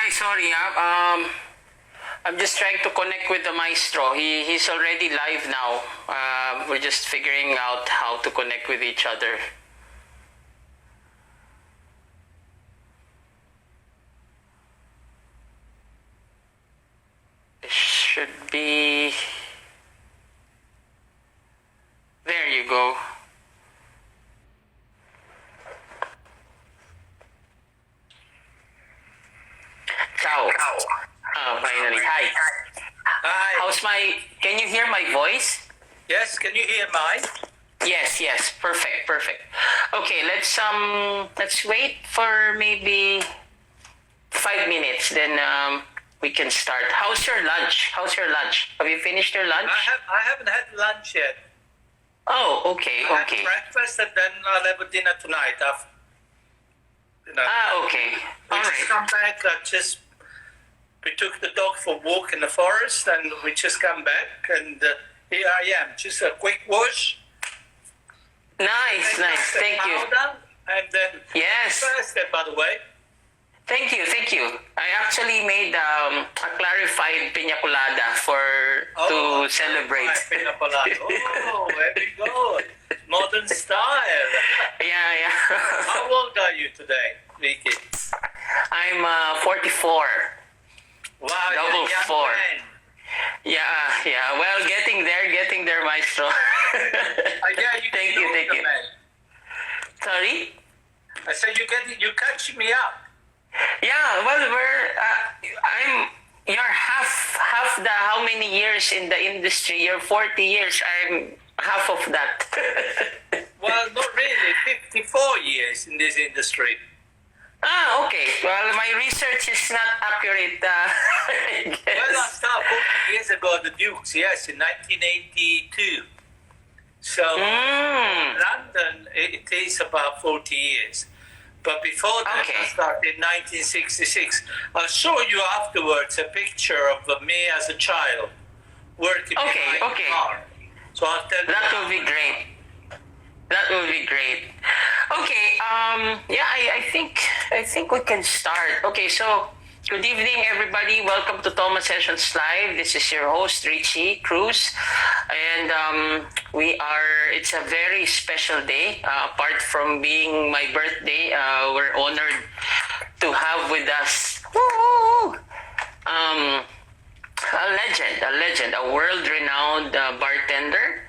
Hi, sorry. I'm just trying to connect with the maestro. He's already live now. We're just figuring out how to connect with each other. It should be. There you go. Ciao. Oh, finally. Hi. Hi. How's my? Can you hear my voice? Yes, can you hear mine? Yes. Perfect. Okay, let's wait for maybe 5 minutes. Then we can start. How's your lunch? Have you finished your lunch? I haven't had lunch yet. Oh, okay. I had breakfast and then I'll have a dinner tonight. Okay. We All just right. come back. We took the dog for a walk in the forest and we just come back and here I am. Just a quick wash. Nice. Thank you. Powder, and then Yes. Thursday, by the way. Thank you. I actually made a clarified piña colada to celebrate. Pina colada. Oh, very good. Modern style. Yeah. How old are you today, Vicky? I'm 44. Wow, Double you're a young 4. man. Yeah. Well, getting there, maestro. Yeah, Thank you. Man. Sorry? I said you catch me up. Yeah, well, you're half the how many years in the industry? You're 40 years. I'm half of that. Well, not really. 54 years in this industry. Okay. Well, my research is not accurate, I guess. Well, I started 40 years ago at the Dukes, yes, in 1982. So, London, it is about 40 years. But before that, Okay. I started in 1966. I'll show you afterwards a picture of me as a child working behind the bar. So I'll tell you. That will be great. Okay. I think we can start. Okay. So, good evening, everybody. Welcome to Toma Sessions Live. This is your host, Richie Cruz, and it's a very special day. Apart from being my birthday, we're honored to have with us a legend, a world-renowned bartender,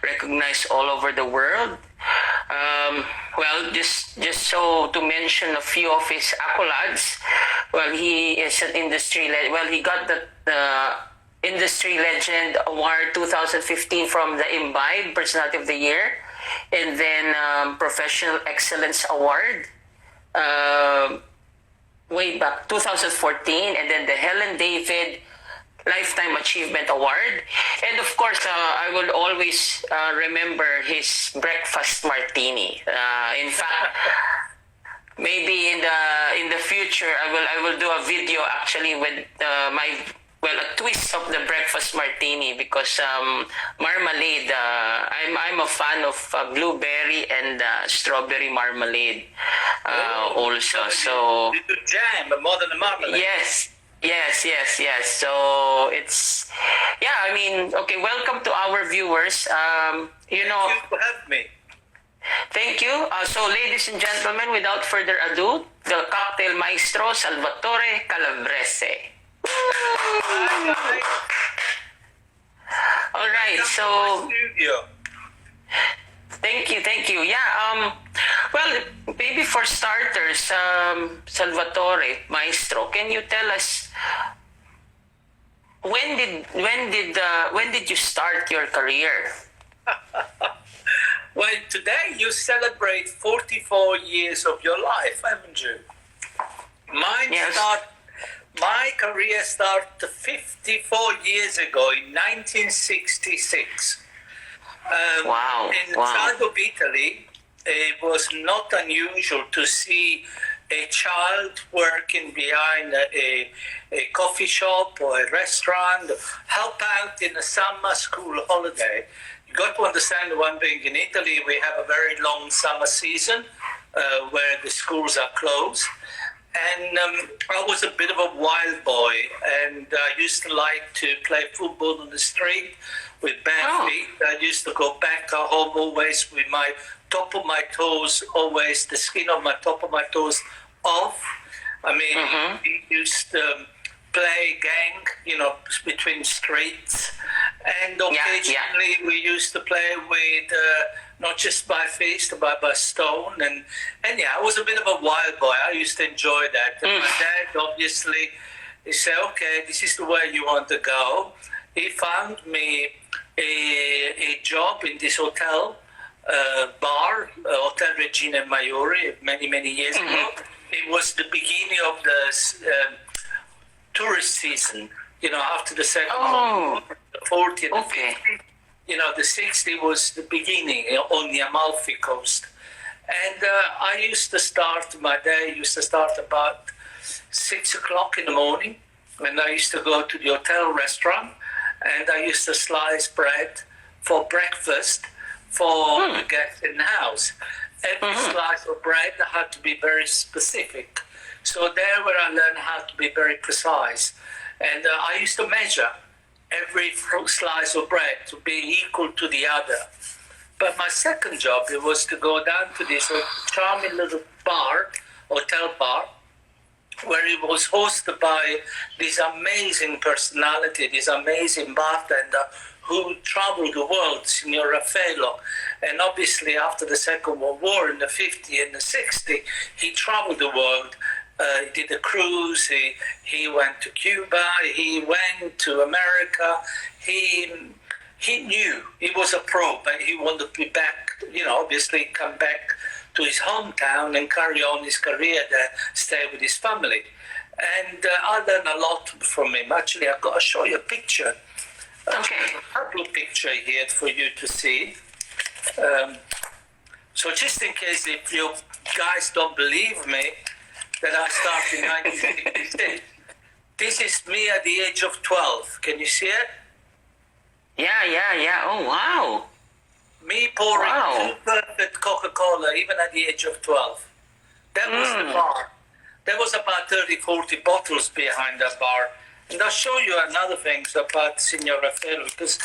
recognized all over the world. Just so to mention a few of his accolades. Well, he is an industry. He got the Industry Legend Award 2015 from the Imbibe Personality of the Year, and then Professional Excellence Award way back 2014, and then the Helen David Lifetime Achievement Award. And of course, I will always remember his breakfast martini. In fact, maybe in the future, I will do a video actually with a twist of the breakfast martini, because marmalade. I'm a fan of blueberry and strawberry marmalade also. So you do jam, but more than a marmalade. Yes. So it's okay. Welcome to our viewers. Thank you for having me. Thank you. So, ladies and gentlemen, without further ado, the cocktail maestro, Salvatore Calabrese. All right. So, thank you. Yeah. Well, maybe for starters, Salvatore, maestro, can you tell us when did you start your career? Well, today you celebrate 44 years of your life, haven't you? My career started 54 years ago in 1966. In south of Italy, it was not unusual to see a child working behind a coffee shop or a restaurant, help out in a summer school holiday. You got to understand one thing. In Italy, we have a very long summer season where the schools are closed. And I was a bit of a wild boy, and I used to like to play football on the street with bare feet. I used to go back home always with my top of my toes, always the skin of my top of my toes off. I mean, we used to play gang, between streets, and occasionally we used to play with not just by fist, but by stone, and I was a bit of a wild boy. I used to enjoy that. And my dad, obviously, he said, "Okay, this is the way you want to go." He found me a job in this hotel bar, Hotel Regina Maiori, many years ago. It was the beginning of the tourist season, after the Second World War, the 40 and the 50. The 60 was the beginning on the Amalfi Coast. And I used to start, my day used to start about 6 o'clock in the morning, and I used to go to the hotel restaurant, and I used to slice bread for breakfast for the guests in the house. Every slice of bread had to be very specific. So there where I learned how to be very precise. And I used to measure every slice of bread to be equal to the other. But my second job, it was to go down to this charming little bar, hotel bar, where it was hosted by this amazing personality, this amazing bartender who traveled the world, Signor Raffaello. And obviously after the Second World War in the 50 and the 60, he traveled the world. He did a cruise, he went to Cuba, he went to America. He knew he was a pro, but he wanted to be back, obviously come back to his hometown and carry on his career there, stay with his family. And I learned a lot from him. Actually, I've got to show you a picture. Okay. A little picture here for you to see. So just in case if you guys don't believe me, that I started in 1966. This is me at the age of 12. Can you see it? Yeah. Oh, wow. Me pouring two perfect Coca-Cola even at the age of 12. That was the bar. There was about 30, 40 bottles behind that bar. And I'll show you another thing about Signor Raffaello, because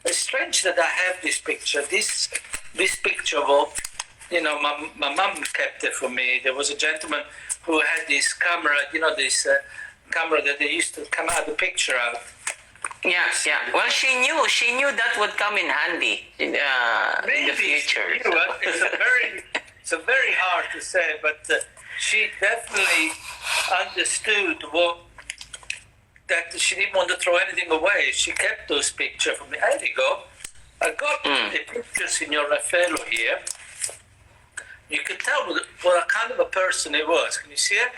it's strange that I have this picture. This picture, my mum kept it for me. There was a gentleman who had this camera, this camera that they used to come out the picture out. Yeah. Well, she knew that would come in handy in the future. It's a very hard to say, but she definitely understood that she didn't want to throw anything away. She kept those pictures for me. There you go. I got the picture, Signor Raffaello here. You can tell what kind of a person he was. Can you see it?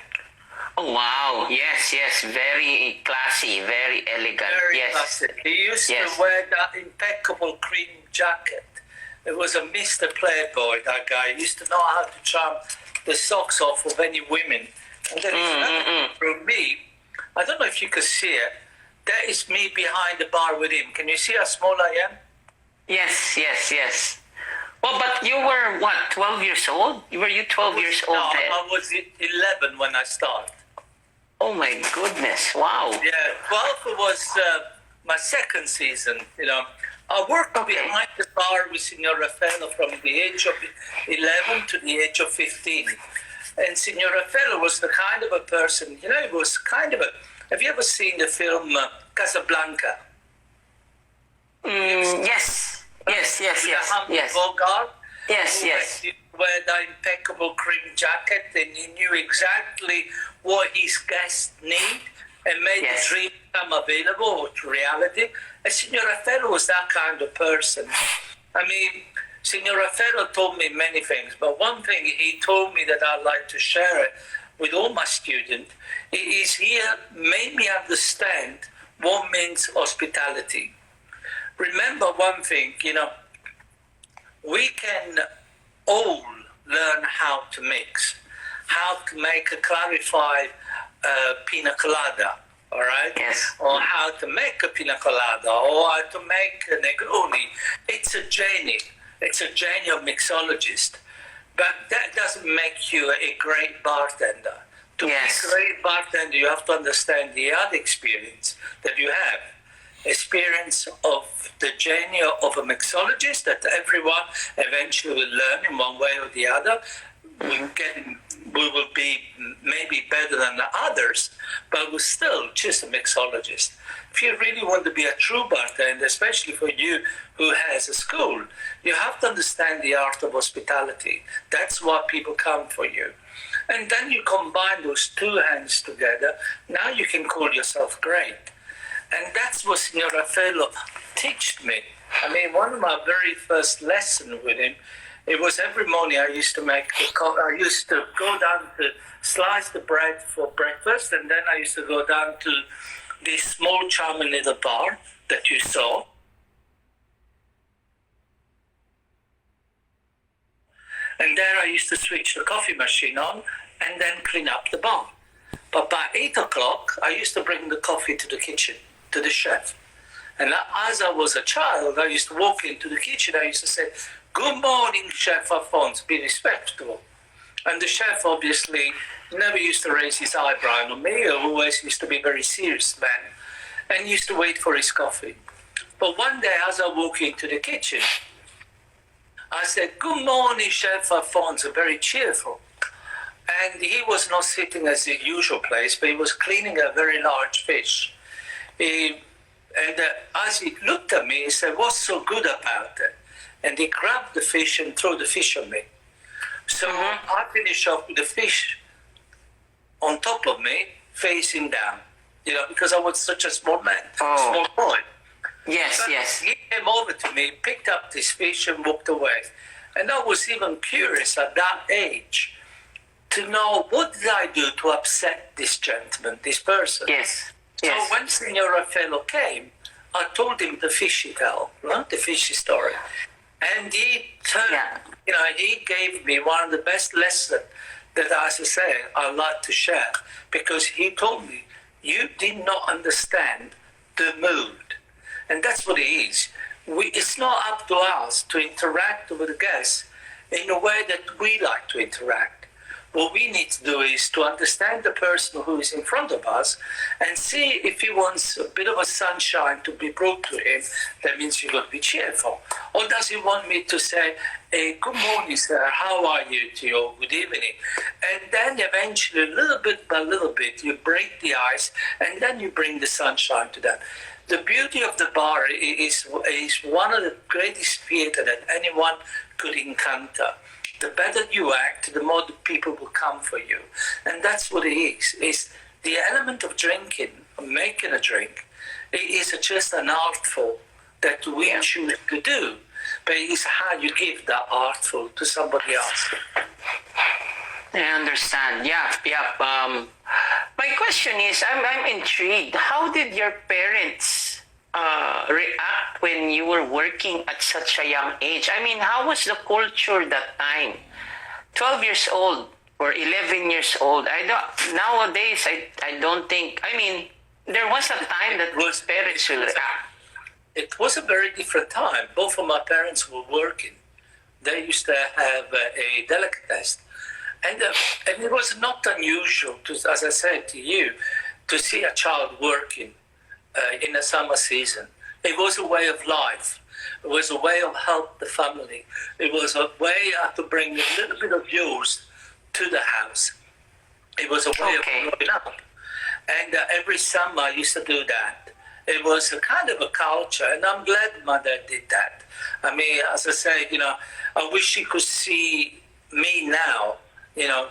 Oh, wow. Yes. Very classy, very elegant. Very classy. He used to wear that impeccable cream jacket. It was a Mr. Playboy, that guy. He used to know how to charm the socks off of any women. And then from me, I don't know if you can see it, that is me behind the bar with him. Can you see how small I am? Yes. Well, but you were, 12 years old? Were you 12 years old then? I was 11 when I started. Oh, my goodness. Wow. Yeah, 12 was my second season, I worked behind the bar with Signor Raffaello from the age of 11 to the age of 15. And Signor Raffaello was the kind of a person, he was kind of a... Have you ever seen the film Casablanca? Yes. Bogart? Yes. He wore that impeccable cream jacket, and he knew exactly what his guests need and made the dream come available to reality. And Signor Raffaello was that kind of person. I mean, Signor Raffaello told me many things, but one thing he told me that I'd like to share it with all my students is he made me understand what means hospitality. Remember one thing, we can all learn how to mix, how to make a clarified pina colada, all right? Yes. Or how to make a pina colada, or how to make a Negroni. It's a journey of mixologist. But that doesn't make you a great bartender. To be a great bartender, you have to understand the other experience that you have. Experience of the journey of a mixologist that everyone eventually will learn in one way or the other. We will be maybe better than the others, but we're still just a mixologist. If you really want to be a true bartender, especially for you who has a school, you have to understand the art of hospitality. That's why people come for you. And then you combine those two hands together, now you can call yourself great. And that's what Signor Raffaello taught me. I mean, one of my very first lessons with him, it was every morning I used to I used to go down to slice the bread for breakfast, and then I used to go down to this small charming little bar that you saw. And there I used to switch the coffee machine on and then clean up the bar. But by 8 o'clock, I used to bring the coffee to the kitchen, to the chef. And as I was a child, I used to walk into the kitchen, I used to say, "Good morning, Chef Alphonse," be respectful. And the chef obviously never used to raise his eyebrow on me, always used to be a very serious man, and used to wait for his coffee. But one day, as I walked into the kitchen, I said, "Good morning, Chef Alphonse," very cheerful. And he was not sitting as the usual place, but he was cleaning a very large fish. As he looked at me, he said, "What's so good about it?" And he grabbed the fish and threw the fish on me. So I finished off with the fish on top of me, facing down, because I was such a small man, small boy. Yes, yes. He came over to me, picked up this fish and walked away. And I was even curious at that age to know, what did I do to upset this gentleman, this person? Yes. So when Signor Raffaello came, I told him the fishy tale, the fishy story. And he he gave me one of the best lessons that, as I say, I like to share, because he told me, you did not understand the mood. And that's what it is. It's not up to us to interact with the guests in a way that we like to interact. What we need to do is to understand the person who is in front of us and see if he wants a bit of a sunshine to be brought to him. That means you've got to be cheerful. Or does he want me to say, "Hey, good morning, sir, how are you?" to you, "Good evening." And then eventually, little bit by little bit, you break the ice and then you bring the sunshine to them. The beauty of the bar is one of the greatest theater that anyone could encounter. The better you act, the more the people will come for you. And that's what it is. It's the element of drinking, of making a drink. It is just an artful that we choose to do. But it's how you give that artful to somebody else. I understand. Yeah. My question is, I'm intrigued. How did your parents react when you were working at such a young age? I mean, how was the culture that time? 12 years old or 11 years old. Nowadays, I don't think. I mean, there was a time that parents will react. It was a very different time. Both of my parents were working. They used to have a delicatessen. And it was not unusual, as I said to you, to see a child working in the summer season. It was a way of life. It was a way of help the family. It was a way to bring a little bit of yours to the house. It was a way of growing up. And every summer I used to do that. It was a kind of a culture, and I'm glad my dad did that. I mean, as I said, I wish you could see me now,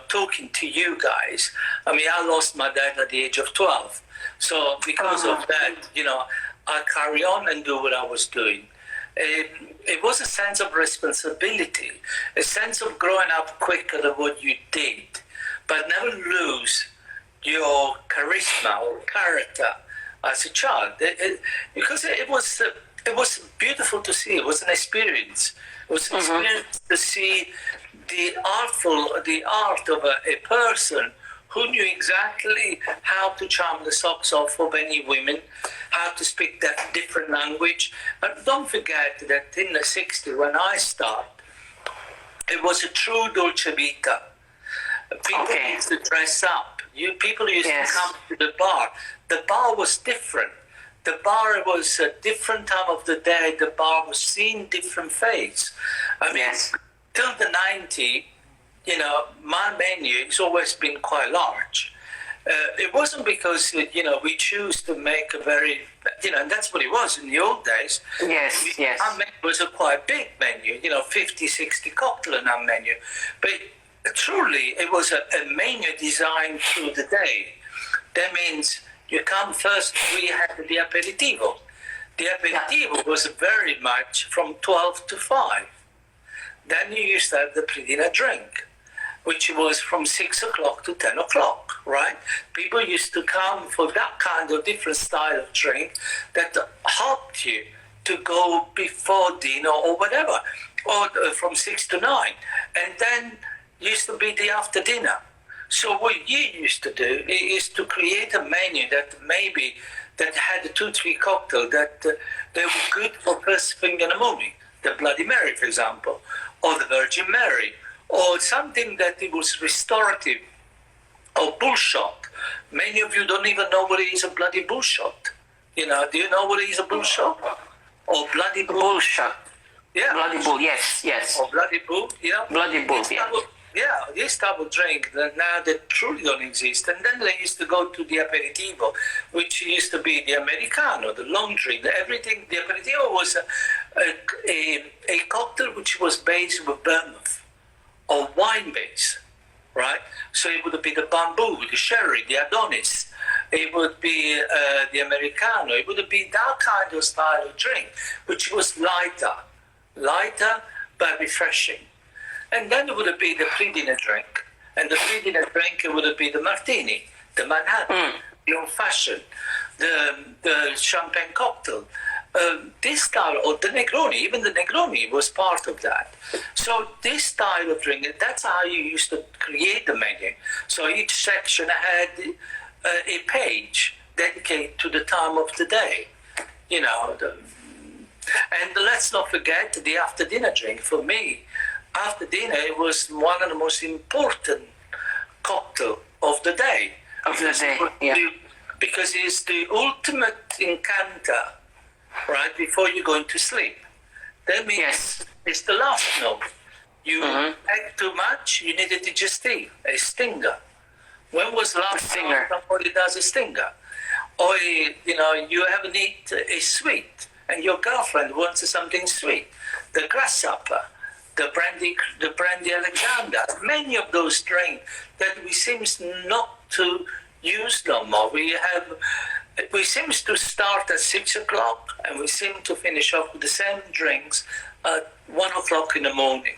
talking to you guys. I mean, I lost my dad at the age of 12. So because of that, I carry on and do what I was doing. It was a sense of responsibility, a sense of growing up quicker than what you did, but never lose your charisma or character as a child. Because it was beautiful to see. It was an experience. It was an experience to see the art of a person who knew exactly how to charm the socks off of any women, how to speak that different language. But don't forget that in the 60s, when I started, it was a true dolce vita. People used to dress up. People used to come to the bar. The bar was different. The bar was a different time of the day. The bar was seen different phase. I mean, till the 90s, my menu has always been quite large. It wasn't because, we choose to make a very, and that's what it was in the old days. Yes, yes. Our menu was a quite big menu, 50, 60 cocktail in our menu. But truly, it was a menu designed through the day. That means you come first, we had the aperitivo. The aperitivo was very much from 12 to 5. Then you used to have the pre-dinner drink, which was from 6 o'clock to 10 o'clock, right? People used to come for that kind of different style of drink that helped you to go before dinner or whatever, or from 6 to 9. And then used to be the after dinner. So what you used to do is to create a menu that had 2, 3 cocktails that they were good for first thing in the morning. The Bloody Mary, for example, or the Virgin Mary, or something that it was restorative, or bullshot. Many of you don't even know what is a bloody bullshot. Do you know what is a bullshot? Or bloody bull? Bullshot. Yeah. Bloody bull, yes. Or bloody bull, Bloody bull, this type of drink that now they truly don't exist. And then they used to go to the aperitivo, which used to be the Americano, the long drink, everything. The aperitivo was a cocktail which was based with vermouth or wine base, right? So it would be the bamboo, the sherry, the Adonis. It would be the Americano. It would be that kind of style of drink, which was lighter but refreshing. And then it would be the pre-dinner drink. And the pre-dinner drink, it would be the martini, the Manhattan, the old-fashioned, the champagne cocktail. This style, or the Negroni, even the Negroni was part of that. So this style of drink, that's how you used to create the menu. So each section had a page dedicated to the time of the day. And let's not forget the after-dinner drink. For me, after dinner, it was one of the most important cocktail of the day. Because it's the ultimate incanter, right, before you're going to sleep. That means it's the last note. You ate too much, you need a digestive, a stinger. When was the last time somebody does a stinger? Or, you haven't eaten a sweet, and your girlfriend wants something sweet. The grasshopper, the brandy Alexander, many of those drinks that we seem not to use no more. We seem to start at 6 o'clock and we seem to finish off with the same drinks at 1 o'clock in the morning.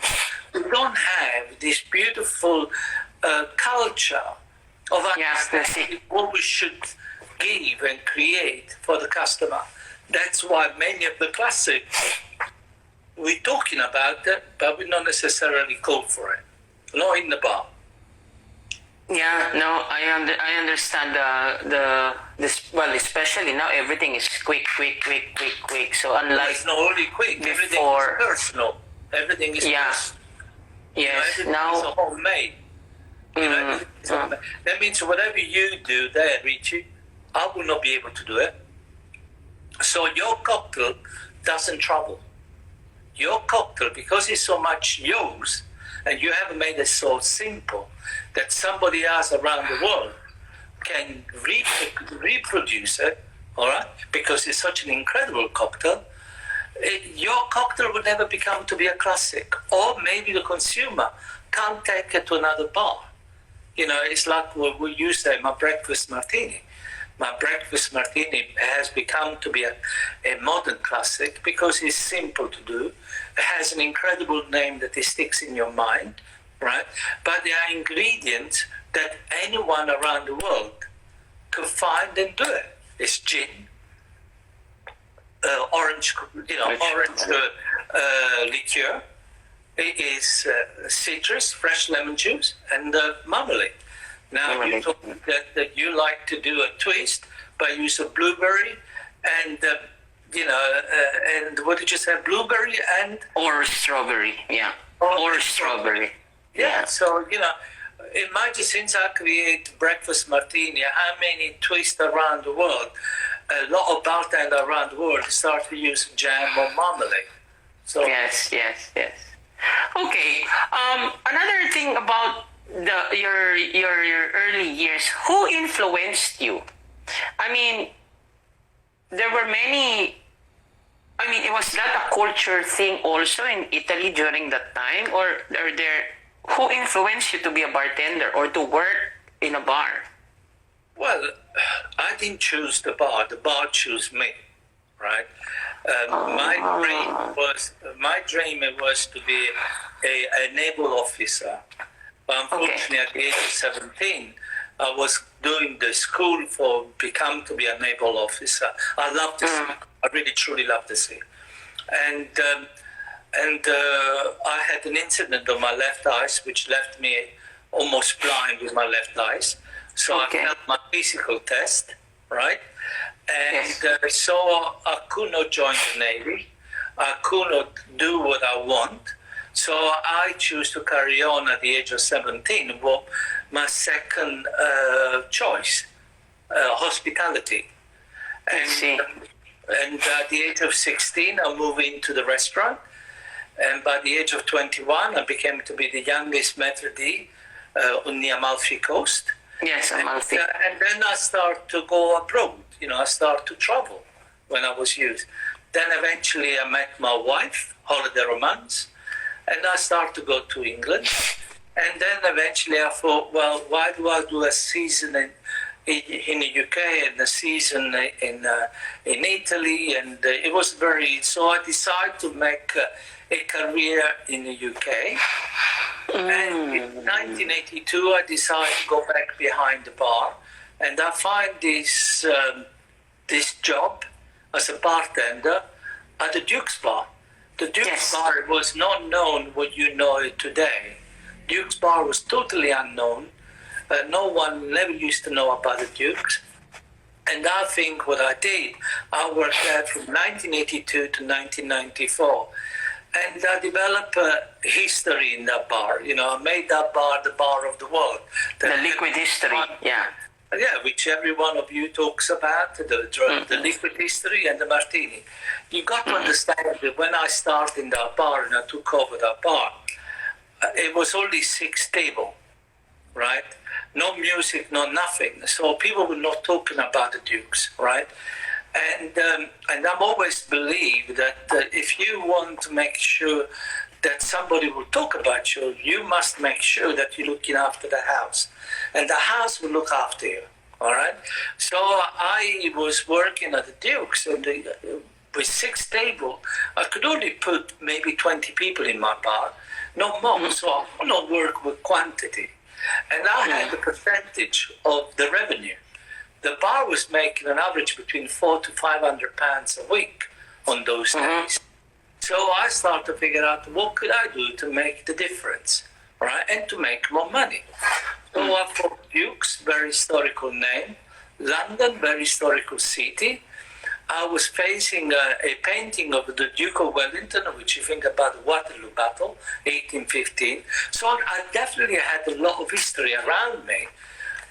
We don't have this beautiful culture of understanding what we should give and create for the customer. That's why many of the classics, we're talking about it, but we don't necessarily call for it. Not in the bar. Yeah, no, I understand this. Well, especially now everything is quick. So unlike it's not only quick, before, everything is personal. Everything is personal. Yes. Everything Now is homemade. That means whatever you do there, Richie, I will not be able to do it. So your cocktail doesn't travel. Your cocktail, because it's so much yours, and you have made it so simple that somebody else around the world can reproduce it, all right? Because it's such an incredible cocktail. Your cocktail would never become to be a classic, or maybe the consumer can't take it to another bar. It's like what we used to say, my breakfast martini. My breakfast martini has become to be a modern classic because it's simple to do. It has an incredible name that it sticks in your mind, right? But there are ingredients that anyone around the world could find and do it. It's gin, orange liqueur. It is citrus, fresh lemon juice, and marmalade. Now, you told me that you like to do a twist by use of blueberry and, and what did you say, blueberry and? Or strawberry, yeah. Or strawberry. Yeah, so, imagine since I create breakfast martini, how many twists around the world, a lot of bartenders around the world start to use jam or marmalade. So yes. Okay. Another thing about your early years, who influenced you? I mean, there were many. I mean, was that a culture thing also in Italy during that time, or are there who influenced you to be a bartender or to work in a bar? Well, I didn't choose the bar chose me, right? My dream was to be a naval officer. But unfortunately, at the age of 17, I was doing the school for to be a naval officer. I love the sea. I really truly love the sea. And I had an incident on my left eye, which left me almost blind with my left eye. So I failed my physical test, right? And so I could not join the Navy. I could not do what I want. So I choose to carry on at the age of 17. Well, my second choice, hospitality. And at the age of 16, I moved into the restaurant. And by the age of 21, I became to be the youngest maître d' on the Amalfi Coast. Yes, Amalfi. And then I started to go abroad. I started to travel when I was youth. Then eventually I met my wife, holiday romance, and I started to go to England. And then eventually I thought, well, why do I do a season in the UK and a season in Italy? And it was so I decided to make a career in the UK. And in 1982, I decided to go back behind the bar, and I find this job as a bartender at the Duke's Bar. The Duke's Bar was not known what you know it today. Duke's Bar was totally unknown. No one never used to know about the Dukes. And I think what I did, I worked there from 1982 to 1994. And I developed a history in that bar. I made that bar the bar of the world. The liquid history, Yeah, which every one of you talks about, the liquid history and the martini. You got to understand that when I started in that bar and I took over that bar, it was only 6 tables, right? No music, no nothing. So people were not talking about the Dukes, right? And I've always believed that if you want to make sure that somebody will talk about you, you must make sure that you're looking after the house. And the house will look after you, all right? So I was working at the Dukes, and with 6 tables, I could only put maybe 20 people in my bar, no more. So I could not work with quantity. And I had the percentage of the revenue. The bar was making an average between £400 to £500 a week on those days. So I started to figure out what could I do to make the difference, right, and to make more money. So I thought Duke's, very historical name, London, very historical city. I was facing a painting of the Duke of Wellington, which you think about the Waterloo Battle, 1815. So I definitely had a lot of history around me.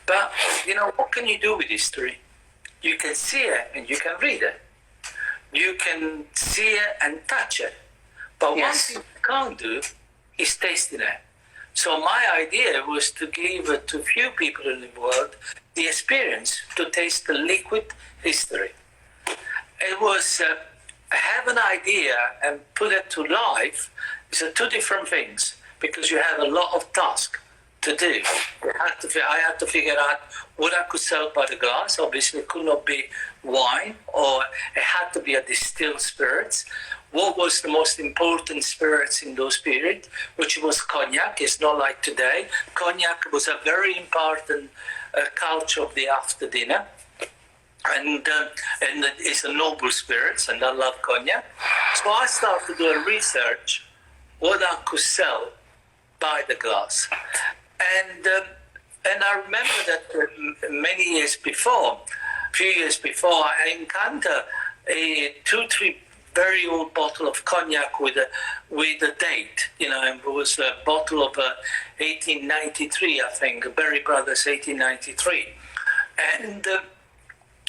But, what can you do with history? You can see it and you can read it. You can see it and touch it. But one thing you can't do is tasting it. So my idea was to give it to few people in the world the experience to taste the liquid history. It was have an idea and put it to life is 2 different things, because you have a lot of tasks to do. I had to figure out what I could sell by the glass. Obviously, it could not be wine, or it had to be a distilled spirits. What was the most important spirits in those periods, which was cognac. It's not like today. Cognac was a very important culture of the after dinner. And it's a noble spirits, and I love cognac. So I started to do a research what I could sell by the glass. And I remember that a few years before, I encountered 2-3 very old bottle of cognac with a date. And it was a bottle of 1893, I think, Berry Brothers 1893. And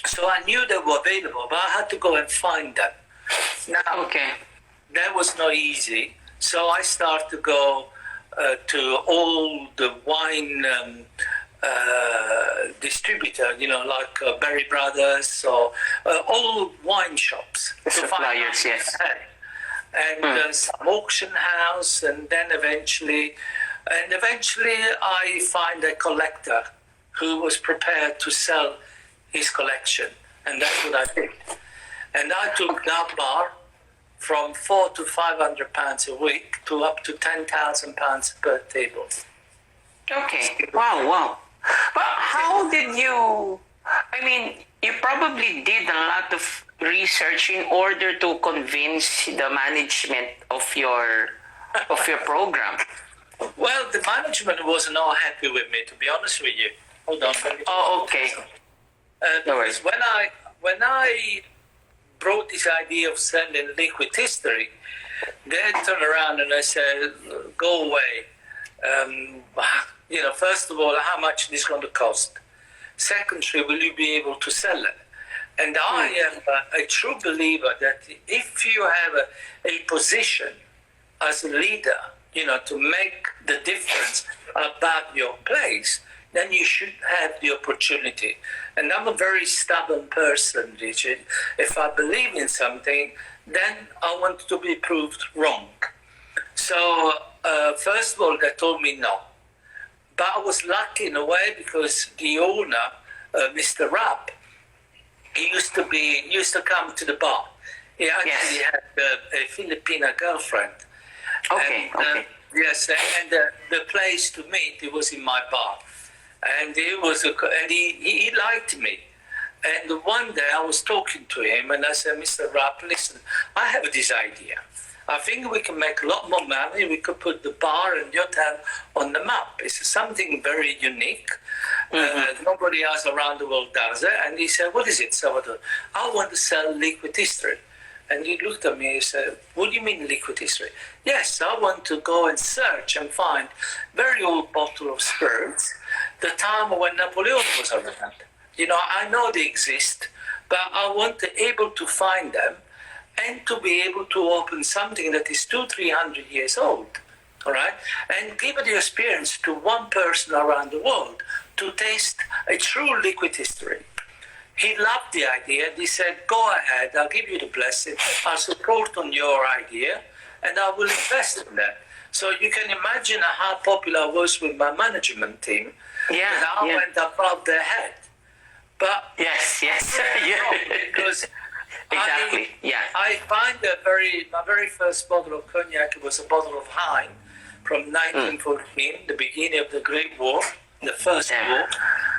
so I knew they were available, but I had to go and find them. Now, that was not easy. So I started to go to all the wine distributor, like Berry Brothers or all wine shops. Suppliers, yes. And some auction house, and then eventually I find a collector who was prepared to sell his collection, and that's what I did. And I took that bar from £400 to £500 a week to up to £10,000 per table. Okay. Wow. But how did you? I mean, you probably did a lot of research in order to convince the management of your program. Well, the management was not happy with me, to be honest with you. Hold on. Okay. No worries. When I brought this idea of selling liquid history, they turned around and I said, "Go away. First of all, how much is this going to cost? Secondly, will you be able to sell it?" And I am a true believer that if you have a position as a leader, to make the difference about your place, then you should have the opportunity. And I'm a very stubborn person, Richard. If I believe in something, then I want to be proved wrong. So, first of all, they told me no. But I was lucky in a way because the owner, Mr. Rapp, he used to come to the bar. He actually had a Filipina girlfriend. Okay. Yes, and the place to meet, it was in my bar. And he liked me. And one day I was talking to him and I said, "Mr. Rapp, listen, I have this idea. I think we can make a lot more money. We could put the bar and your town on the map. It's something very unique. Nobody else around the world does it." And he said, "What is it, Salvatore?" "I want to sell liquid history." And he looked at me and said, "What do you mean liquid history?" "Yes, I want to go and search and find very old bottle of spirits, the time when Napoleon was around. I know they exist, but I want to be able to find them and to be able to open something that is 200-300 years old, all right? And give the experience to one person around the world to taste a true liquid history." He loved the idea. He said, "Go ahead, I'll give you the blessing. I'll support on your idea, and I will invest in that." So you can imagine how popular I was with my management team. Yeah, I went above their head. But yes. because exactly. I find my very first bottle of cognac was a bottle of Hein from 1914, the beginning of the Great War, the First War.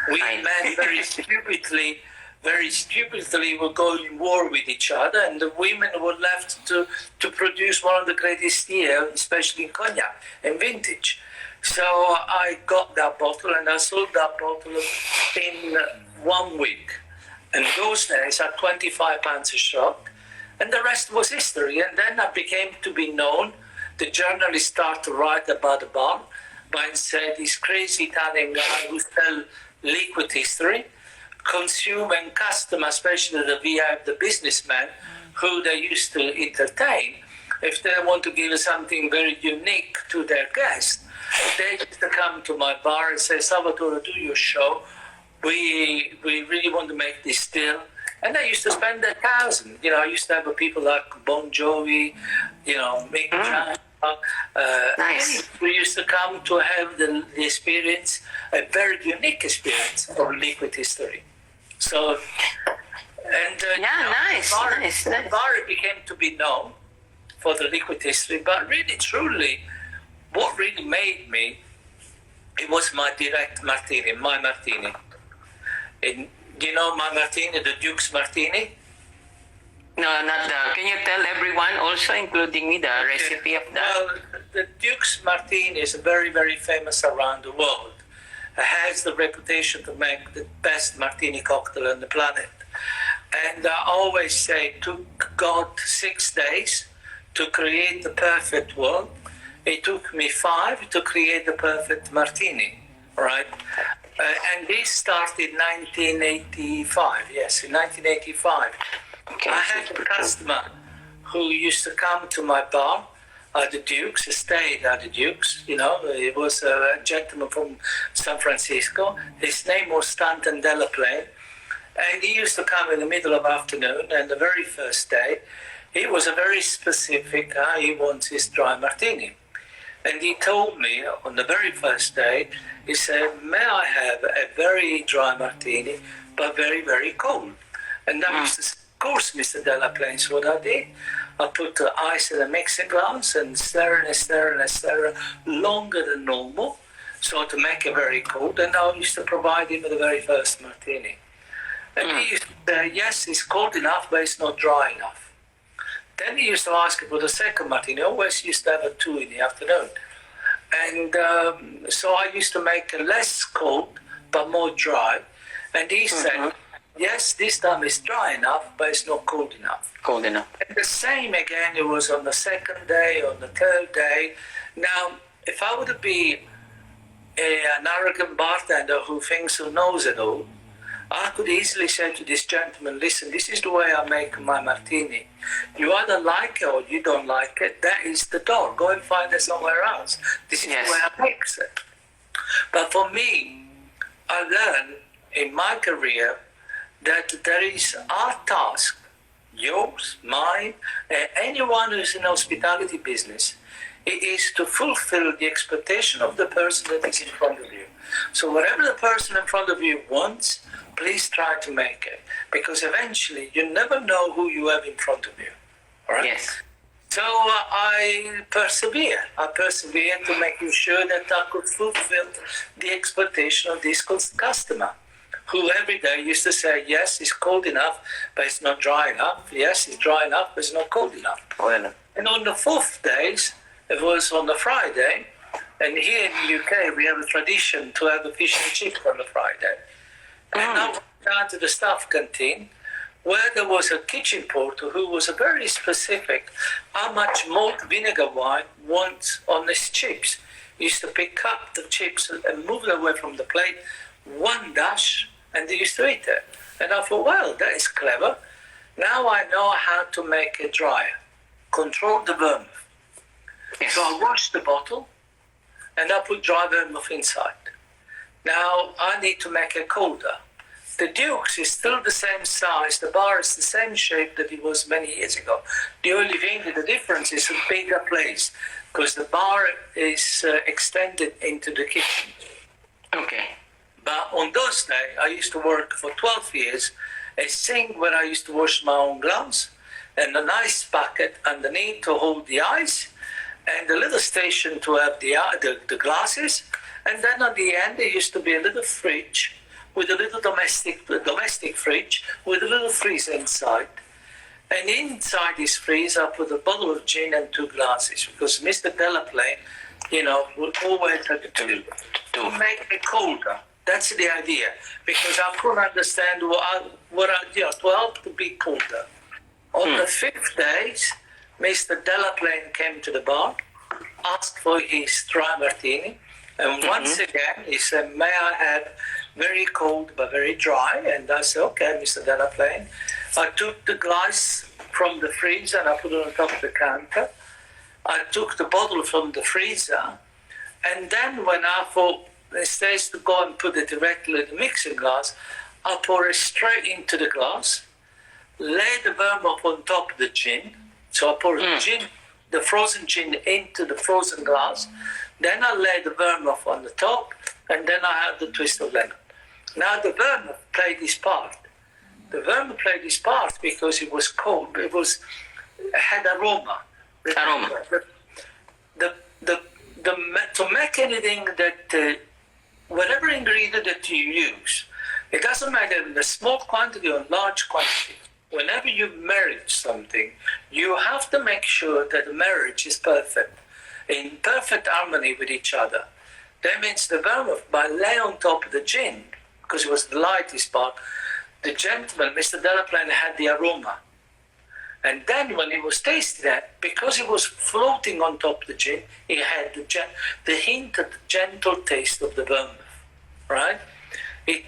We men very stupidly were going to war with each other, and the women were left to produce one of the greatest years, especially in cognac and vintage. So I got that bottle and I sold that bottle in 1 week. And those days at £25 a shot, and the rest was history. And then I became to be known. The journalists started to write about the bar, and said, "This crazy Italian guy who sells liquid history, consume and custom, especially the VIP, the businessmen who they used to entertain, if they want to give something very unique to their guests, they used to come to my bar and say, 'Salvatore, do your show. We really want to make this deal.' And I used to spend $1,000. I used to have people like Bon Jovi, Mick Jagger. Nice. We used to come to have the experience, a very unique experience of liquid history. So, and nice. The bar became to be known for the liquid history, but really, truly, what really made me, it was my direct martini, my martini. And, my martini, the Duke's martini? No, not the. Can you tell everyone also, including me, the recipe of that? Well, the Duke's martini is very, very famous around the world. It has the reputation to make the best martini cocktail on the planet. And I always say it took God 6 days to create the perfect world. It took me 5 to create the perfect martini, right? And this started in 1985, yes, in 1985. Okay. I had a customer who used to come to my bar at the Duke's, stayed at the Duke's, you know, he was a gentleman from San Francisco. His name was Stanton Delaplane. And he used to come in the middle of afternoon, and the very first day, he was a very specific, he wants his dry martini. And he told me on the very first day, he said, may I have a very dry martini, but very, very cold? And that was, of course, Mr. Delaplane's what I did. I put the ice in a mixing glass and stir longer than normal, so to make it very cold. And I used to provide him with the very first martini. And he used to say, yes, it's cold enough, but it's not dry enough. Then he used to ask for the second martini. I always used to have a 2 in the afternoon. And so I used to make it less cold, but more dry. And he said, yes, this time it's dry enough, but it's not cold enough. Cold enough. And the same again, it was on the second day, on the third day. Now, if I would be an arrogant bartender who thinks he knows it all, I could easily say to this gentleman, listen, this is the way I make my martini. You either like it or you don't like it. That is the door. Go and find it somewhere else. This is the way I make it. But for me, I learned in my career that there is our task, yours, mine, anyone who's in hospitality business, it is to fulfill the expectation of the person that is in front of you. So whatever the person in front of you wants, please try to make it, because eventually you never know who you have in front of you. All right? Yes. So I persevere. I persevere to making sure that I could fulfill the expectation of this customer, who every day used to say, yes, it's cold enough, but it's not dry enough. Yes, it's dry enough, but it's not cold enough. And on the 4th days, it was on the Friday, and here in the UK we have a tradition to have a fish and chips on the Friday. And I went down to the staff canteen, where there was a kitchen porter who was very specific how much malt vinegar wine wants on his chips. He used to pick up the chips and move them away from the plate, one dash, and they used to eat it. And I thought, well, that is clever. Now I know how to make it drier, control the vermouth. So I washed the bottle, and I put dry vermouth inside. Now I need to make it colder. The Duke's is still the same size, the bar is the same shape that it was many years ago. The only thing, the difference is a bigger place, because the bar is extended into the kitchen. Okay. But on those days, I used to work for 12 years, a sink where I used to wash my own gloves, and a nice bucket underneath to hold the ice, and a little station to have the glasses, and then at the end there used to be a little fridge with a little domestic fridge with a little freezer inside. And inside this freezer I put a bottle of gin and 2 glasses, because Mr. Delaplane, would always have to make it colder. That's the idea, because I couldn't understand to help to be colder. On the 5th day, Mr. Delaplane came to the bar, asked for his dry martini, and once again he said, may I have very cold but very dry? And I said, okay, Mr. Delaplane. I took the glass from the freezer and I put it on top of the counter. I took the bottle from the freezer, and then when I thought, instead to go and put it directly in the mixing glass, I pour it straight into the glass, lay the vermouth on top of the gin. So I pour the frozen gin into the frozen glass. Then I lay the vermouth on the top, and then I had the twist of lemon. Now the vermouth played this part. The vermouth played this part because it was cold. It had aroma. To make anything that, whatever ingredient that you use, it doesn't matter in a small quantity or large quantity. Whenever you marriage something, you have to make sure that the marriage is perfect, in perfect harmony with each other. That means the vermouth, by laying on top of the gin, because it was the lightest part, the gentleman, Mr. Delaplane, had the aroma. And then when he was tasting that, because it was floating on top of the gin, he had the hint of the gentle taste of the vermouth, right? He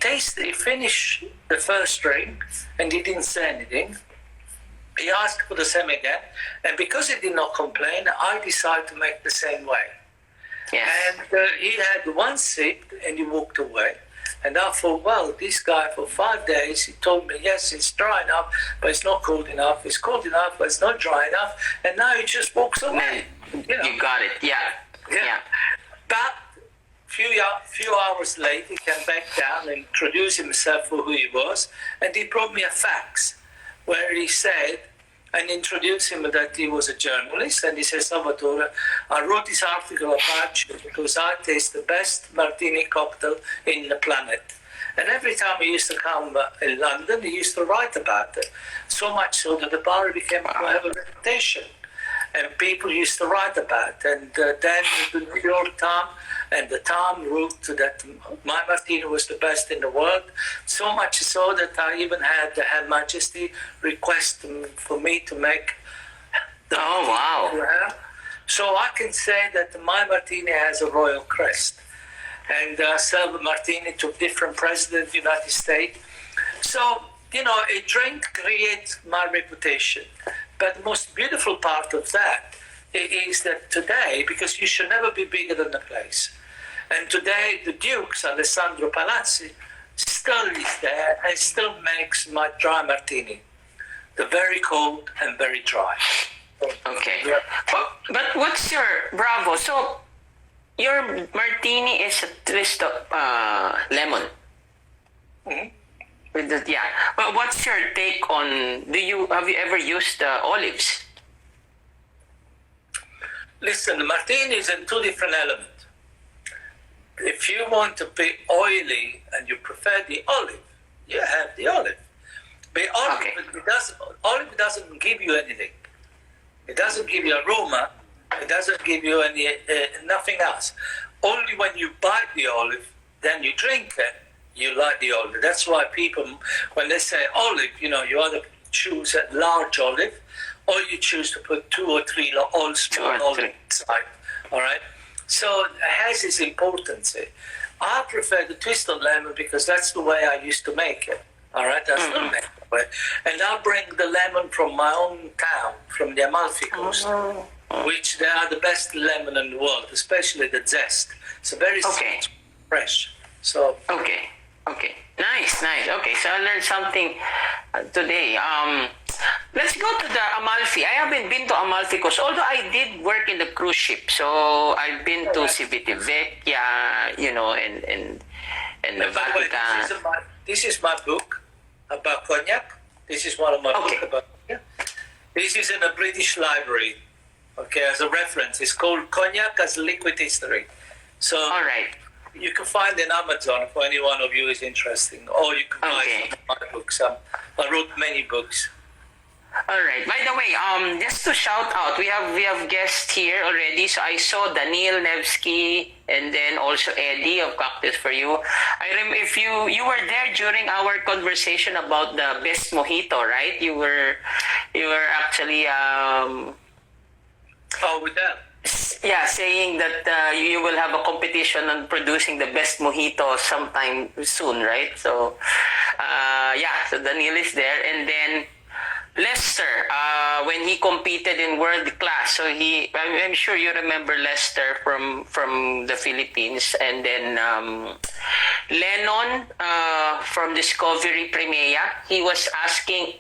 finished the first drink and he didn't say anything. He asked for the same again, and because he did not complain, I decided to make the same way. Yes. And he had one sip and he walked away. And I thought, well, this guy for 5 days, he told me, yes, it's dry enough, but it's not cold enough. It's cold enough, but it's not dry enough. And now he just walks away. You got it, yeah. But few hours later, he came back down and introduced himself for who he was. And he brought me a fax where he said, and introduced him that he was a journalist. And he said, Salvatore, I wrote this article about you because I taste the best martini cocktail in the planet. And every time he used to come in London, he used to write about it. So much so that the bar became to have a reputation. And people used to write about it. And then the New York Times and the Times wrote that my martini was the best in the world. So much so that I even had Her Majesty request for me to make the wow. So I can say that my martini has a royal crest. And Salvatore Martini took different presidents of the United States. So, a drink creates my reputation. But the most beautiful part of that is that today, because you should never be bigger than the place, and today the Duke's, Alessandro Palazzi, still is there and still makes my dry martini. The very cold and very dry. Okay. But what's your, bravo, so your martini is a twist of lemon. Mm-hmm. But what's your take on, have you ever used olives? Listen, the martini is in two different elements. If you want to be oily and you prefer the olive, you have the olive. But olive doesn't give you anything. It doesn't give you aroma. It doesn't give you nothing else. Only when you bite the olive, then you drink it, you like the olive. That's why people, when they say olive, you either choose a large olive or you choose to put 2 or 3 small olives inside. All right? So it has its importance. I prefer the twist of lemon because that's the way I used to make it. All right? I still make it that way. And I bring the lemon from my own town, from the Amalfi Coast, which they are the best lemon in the world, especially the zest. It's a very sweet, fresh. So Okay. Nice. Okay, so I learned something today. Let's go to the Amalfi. I haven't been to Amalfi Coast, although I did work in the cruise ship. So I've been to Civitavecchia, and the Vatican. This is my book about cognac. This is one of my books about cognac. This is in a British library. Okay, as a reference. It's called Cognac as Liquid History. So all right. You can find it on Amazon for any one of you is interesting, or you can buy some of my books. I wrote many books. All right. By the way, just to shout out, we have guests here already. So I saw Daniel Nevsky and then also Eddie of Cocktails for You. If you were there during our conversation about the best mojito, right? You were actually with them. Yeah, saying that you will have a competition on producing the best mojito sometime soon, right? So, so Daniel is there. And then Lester, when he competed in world class, so I'm sure you remember Lester from the Philippines. And then Lennon from Discovery Primea, he was asking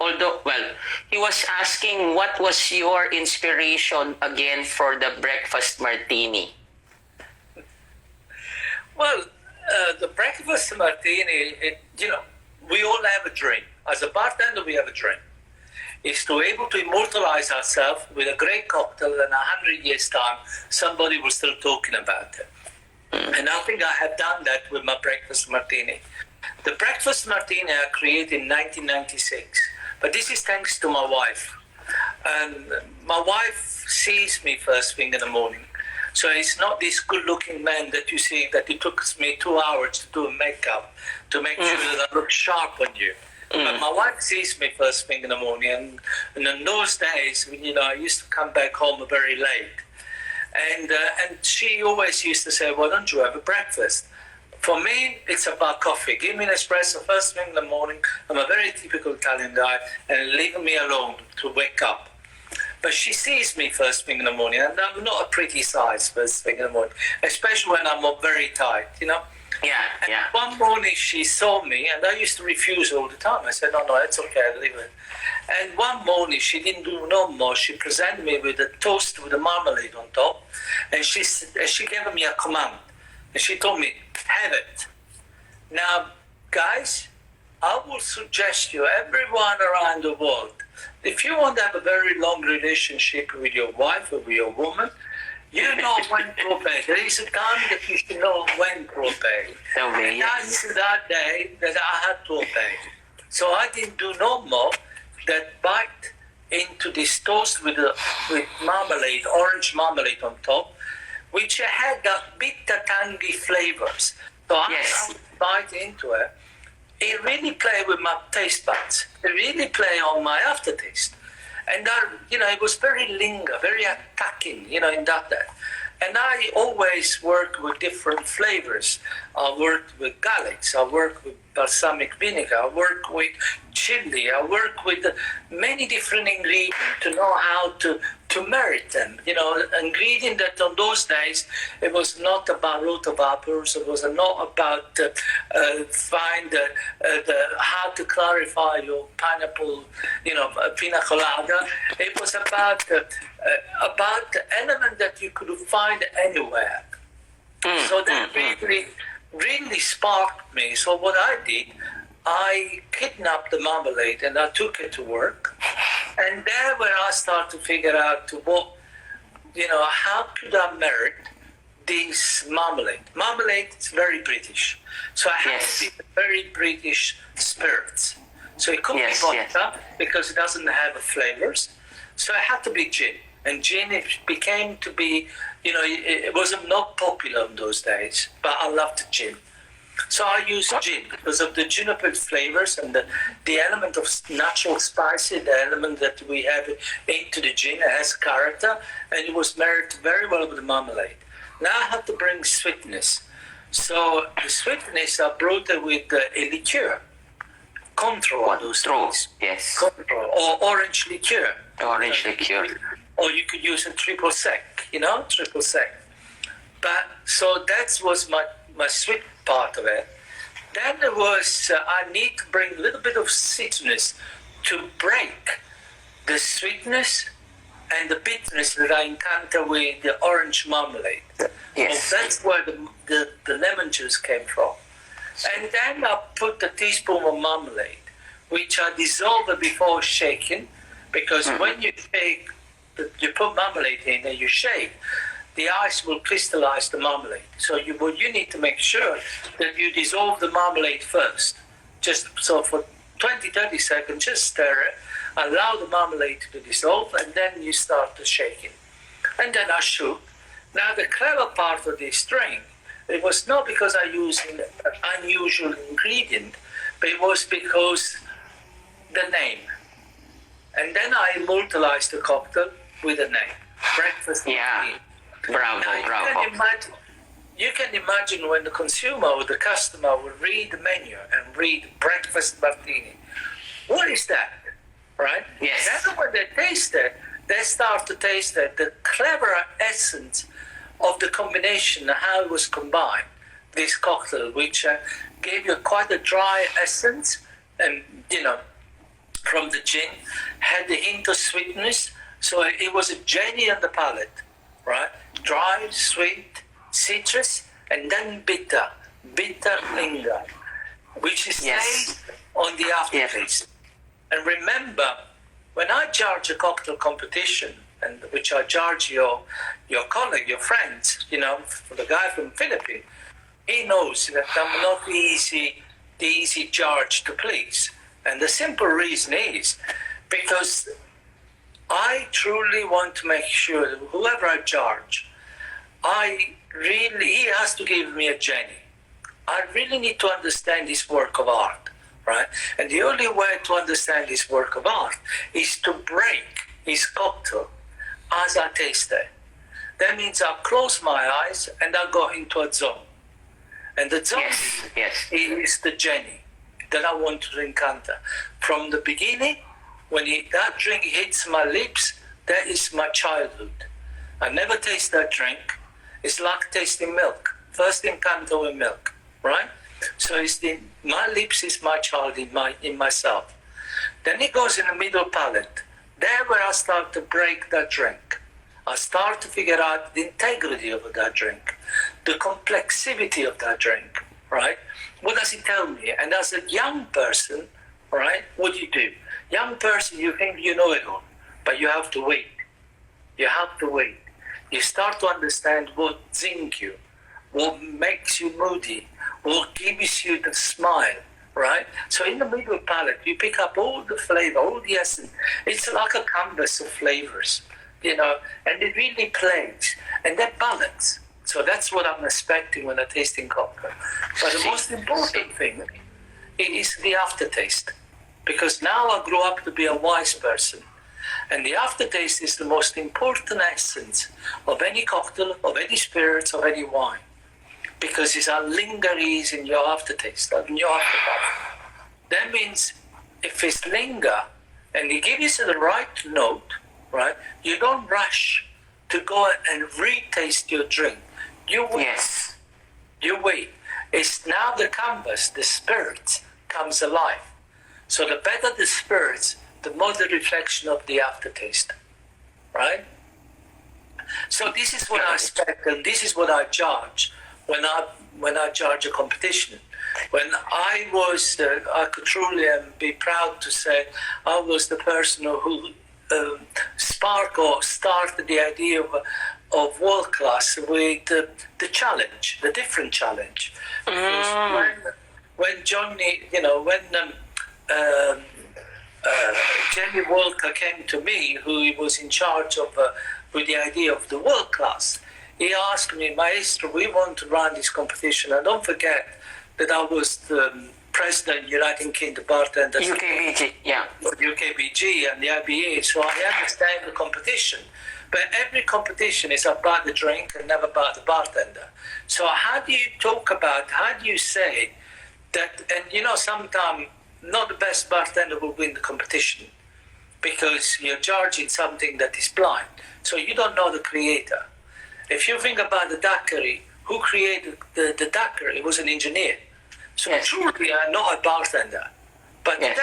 what was your inspiration again for the breakfast martini? Well, the breakfast martini, we all have a dream. As a bartender, we have a dream. Is to able to immortalize ourselves with a great cocktail in 100 years' time, somebody was still talking about it. And I think I have done that with my breakfast martini. The breakfast martini I created in 1996, but this is thanks to my wife. And my wife sees me first thing in the morning. So it's not this good-looking man that you see that it took me 2 hours to do makeup to make sure that I look sharp on you. But my wife sees me first thing in the morning, and in those days, I used to come back home very late, and she always used to say, "Why don't you have a breakfast?" For me, it's about coffee. Give me an espresso first thing in the morning. I'm a very typical Italian guy, and leave me alone to wake up. But she sees me first thing in the morning, and I'm not a pretty size first thing in the morning, especially when I'm very tight, Yeah. One morning she saw me, and I used to refuse all the time. I said, no, it's okay, I'll leave it. And one morning she didn't do no more. She presented me with a toast with a marmalade on top, and she gave me a command. And she told me, have it. Now, guys, I will suggest you, everyone around the world, if you want to have a very long relationship with your wife or with your woman, you know when to obey. There is a time that you should know when to obey. And I knew that day that I had to obey. So I didn't do no more than bite into this toast with marmalade, orange marmalade on top, which had that bitter, tangy flavors. So I bite into it. It really played with my taste buds. It really played on my aftertaste. And it was very very attacking, in that. And I always work with different flavors. I worked with garlics, I work with balsamic vinegar, I work with chili, I work with many different ingredients to know how to merit them. Ingredient that on those days, it was not about rota vapors, it was not about how to clarify your pineapple, pina colada. It was about the element that you could find anywhere. So that really sparked me. So what I did, I kidnapped the marmalade and I took it to work. And there where I started to figure out how could I merit this marmalade. Marmalade is very British. So I had to be very British spirits. So it couldn't be vodka because it doesn't have flavors. So it had to be gin. And gin, it became to be, it wasn't not popular in those days, but I loved gin. So I used gin because of the juniper flavors and the element of natural spicy, the element that we have into the gin. It has character, and it was married very well with the marmalade. Now I had to bring sweetness. So the sweetness I brought it with a liqueur. Control those things. Yes. Control, or orange liqueur. Orange liqueur. Or you could use a triple sec, triple sec. But so that was my sweet part of it. Then there was, I need to bring a little bit of sweetness to break the sweetness and the bitterness that I encounter with the orange marmalade. Yes. So that's where the lemon juice came from. And then I put a teaspoon of marmalade, which I dissolve before shaking, because when you shake, you put marmalade in and you shake, the ice will crystallize the marmalade. So you need to make sure that you dissolve the marmalade first. Just so for 20-30 seconds, just stir it, allow the marmalade to dissolve, and then you start to shake it. And then I shook. Now the clever part of this drink, it was not because I used an unusual ingredient, but it was because the name. And then I immortalized the cocktail with a name, breakfast martini. Bravo. You can imagine when the consumer or the customer will read the menu and read breakfast martini. What is that, right? Yes. Then when they taste it, they start to taste it, the clever essence of the combination, how it was combined, this cocktail, which gave you quite a dry essence, and from the gin, had the hint of sweetness, so it was a jelly on the palate, right? Dry, sweet, citrus, and then bitter linger, which is stays on the aftertaste. And remember, when I judge a cocktail competition, and which I judge your colleague, your friends, for the guy from Philippines, he knows that I'm not the easy judge to please. And the simple reason is because I truly want to make sure that whoever I judge, he has to give me a Jenny. I really need to understand this work of art. right? And the only way to understand his work of art is to break his cocktail as I taste it. That means I close my eyes and I go into a zone. And the zone is the journey that I want to encounter. From the beginning, when that drink hits my lips, that is my childhood. I never taste that drink. It's like tasting milk. First encounter with milk, right? So my lips is my child in myself. Then it goes in the middle palate. There where I start to break that drink. I start to figure out the integrity of that drink, the complexity of that drink, right? What does it tell me? And as a young person, right, what do? Young person, you think you know it all, but you have to wait. You have to wait. You start to understand what zings you, what makes you moody, what gives you the smile, right? So in the middle palate, you pick up all the flavor, all the essence. It's like a canvas of flavors, and it really plays. And that balance. So that's what I'm expecting when I'm tasting cocktail. But the most important thing is the aftertaste. Because now I grew up to be a wise person. And the aftertaste is the most important essence of any cocktail, of any spirits, of any wine. Because it's a lingeries in your aftertaste, in your aftertaste. That means if it's linger and it gives you the right note, right, you don't rush to go and retaste your drink. You wait. Yes. You wait. It's now the canvas, the spirit comes alive. So the better the spirits, the more the reflection of the aftertaste, right? So this is what I expect, and this is what I judge when I judge a competition. When I was, I could truly be proud to say I was the person who sparked or started the idea of world class with the challenge, the different challenge. When Johnny, Jamie Walker came to me, who was in charge of with the idea of the world class, he asked me, Maestro, we want to run this competition. And don't forget that I was the president United Kingdom Bartenders. UKBG, yeah. UKBG and the IBA, so I understand the competition. But every competition is about the drink and never about the bartender. So how do you say that, and sometimes not the best bartender will win the competition because you're judging something that is blind. So you don't know the creator. If you think about the daiquiri, who created the daiquiri? It was an engineer. So truly, I'm not a bartender. But the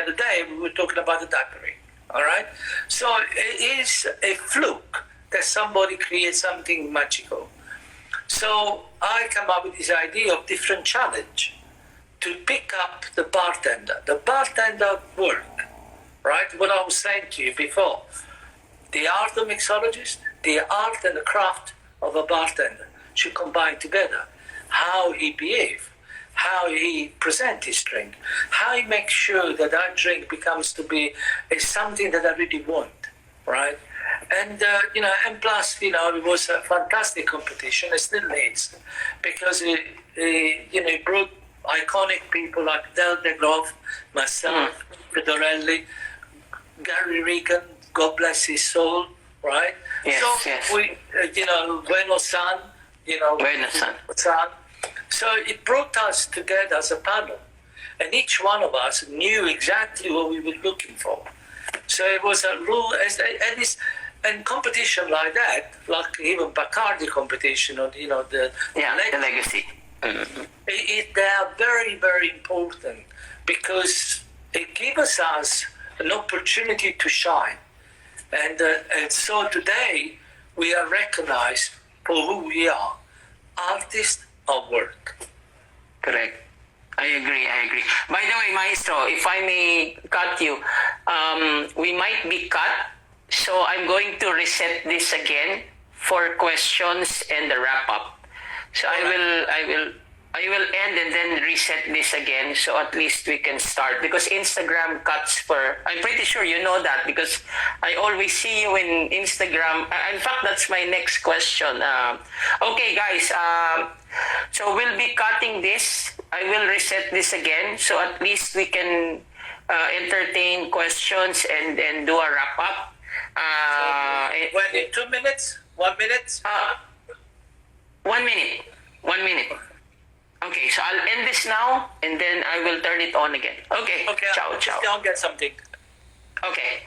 other day, we were talking about the daiquiri. All right? So it is a fluke that somebody creates something magical. So I come up with this idea of different challenge to pick up the bartender work, right? What I was saying to you before, the art of mixologist, the art and the craft of a bartender should combine together. How he behaves, how he presents his drink, how he makes sure that drink becomes to be something that I really want, right? And and plus, it was a fantastic competition. It still is, because it brought iconic people like Del DeGroff, myself, Fedorelli, Gary Regan, God bless his soul, right? Yes, we, Bueno San, San. So it brought us together as a panel, and each one of us knew exactly what we were looking for. So it was a rule, and competition like that, like even Bacardi competition, or the legacy. Mm-hmm. They are very, very important because it gives us an opportunity to shine, and so today we are recognized for who we are, artists of work. Correct. I agree. By the way, Maestro, if I may cut you, we might be cut, so I'm going to reset this again for questions and the wrap up. So I will end and then reset this again, so at least we can start, because Instagram cuts I'm pretty sure you know that, because I always see you in Instagram. In fact, that's my next question. Okay, guys, so we'll be cutting this I will reset this again, so at least we can entertain questions and do a wrap up. When in 2 minutes? 1 minute? 1 minute. 1 minute. Okay, so I'll end this now and then I will turn it on again. Okay. Ciao, ciao. Just go and get something. Okay.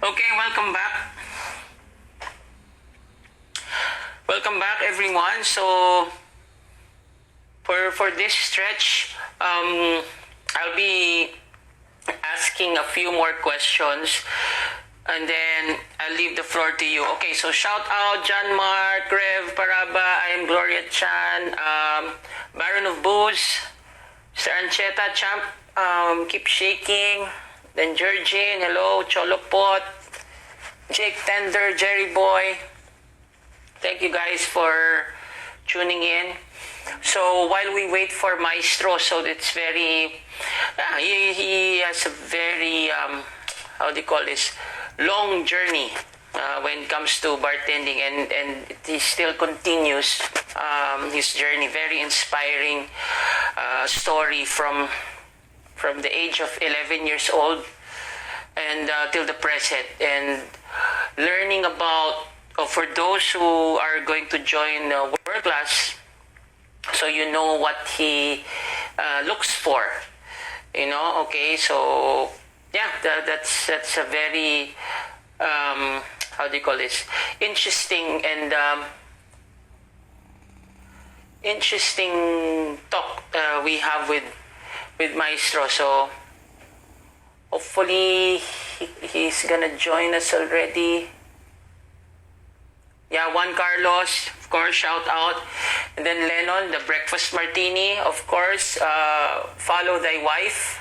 Okay, welcome back. Welcome back, everyone. So, for this stretch, I'll be asking a few more questions, and then I'll leave the floor to you. Okay, so shout out John Mark, Rev Paraba, I am Gloria Chan, Baron of Booze, Sir Ancheta, Champ, Keep Shaking, then Georgine, hello, Cholopot, Jake Tender, Jerry Boy. Thank you guys for tuning in. So while we wait for Maestro, so it's very, he has a very, how do you call this, long journey when it comes to bartending, and he still continues his journey. Very inspiring story from the age of 11 years old and till the present, and learning about, for those who are going to join world class, so you know what he looks for, okay, so yeah, that's a very how do you call this, interesting and interesting talk we have with Maestro. So hopefully he's gonna join us already. Yeah, Juan Carlos, of course, shout out. And then Lennon, the breakfast martini, of course. Follow thy wife.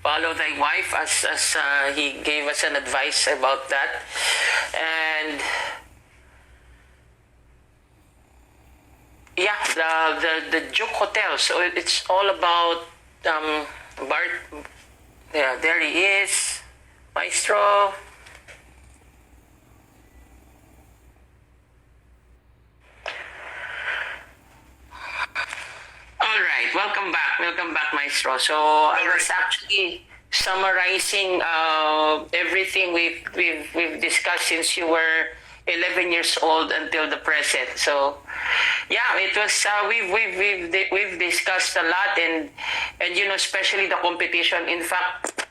Follow thy wife, as he gave us an advice about that. And yeah, the Juke Hotel. So it's all about Bart. Yeah, there he is, Maestro. All right, welcome back, Maestro. So I was actually summarizing everything we've discussed since you were 11 years old until the present. So yeah, it was we've discussed a lot, and especially the competition. In fact,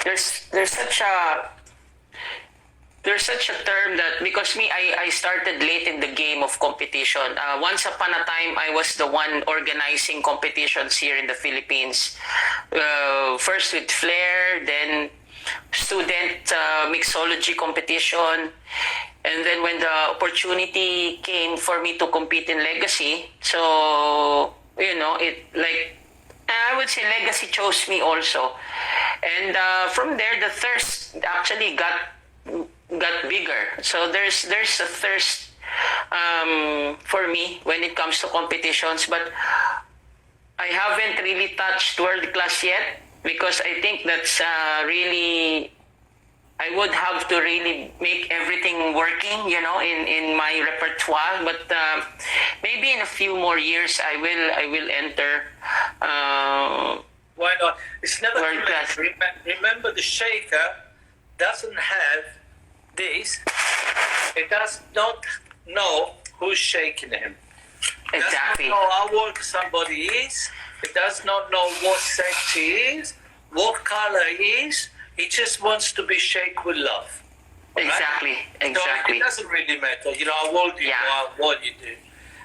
there's such a term that, because I started late in the game of competition. Once upon a time, I was the one organizing competitions here in the Philippines. First with Flair, then student mixology competition, and then when the opportunity came for me to compete in Legacy, so it, like, I would say Legacy chose me also, and from there the thirst actually got bigger. So there's a thirst for me when it comes to competitions, but I haven't really touched world class yet, because I think that's really, I would have to really make everything working, in my repertoire. But maybe in a few more years, I will enter. Why not? It's never too world late. class. Remember, the shaker doesn't have this. It does not know who's shaking him. It Exactly. does not know how old somebody is. It does not know what sex he is, what color he is. He just wants to be shaken with love. Right? Exactly. So Exactly. it doesn't really matter, how old you are, what you do.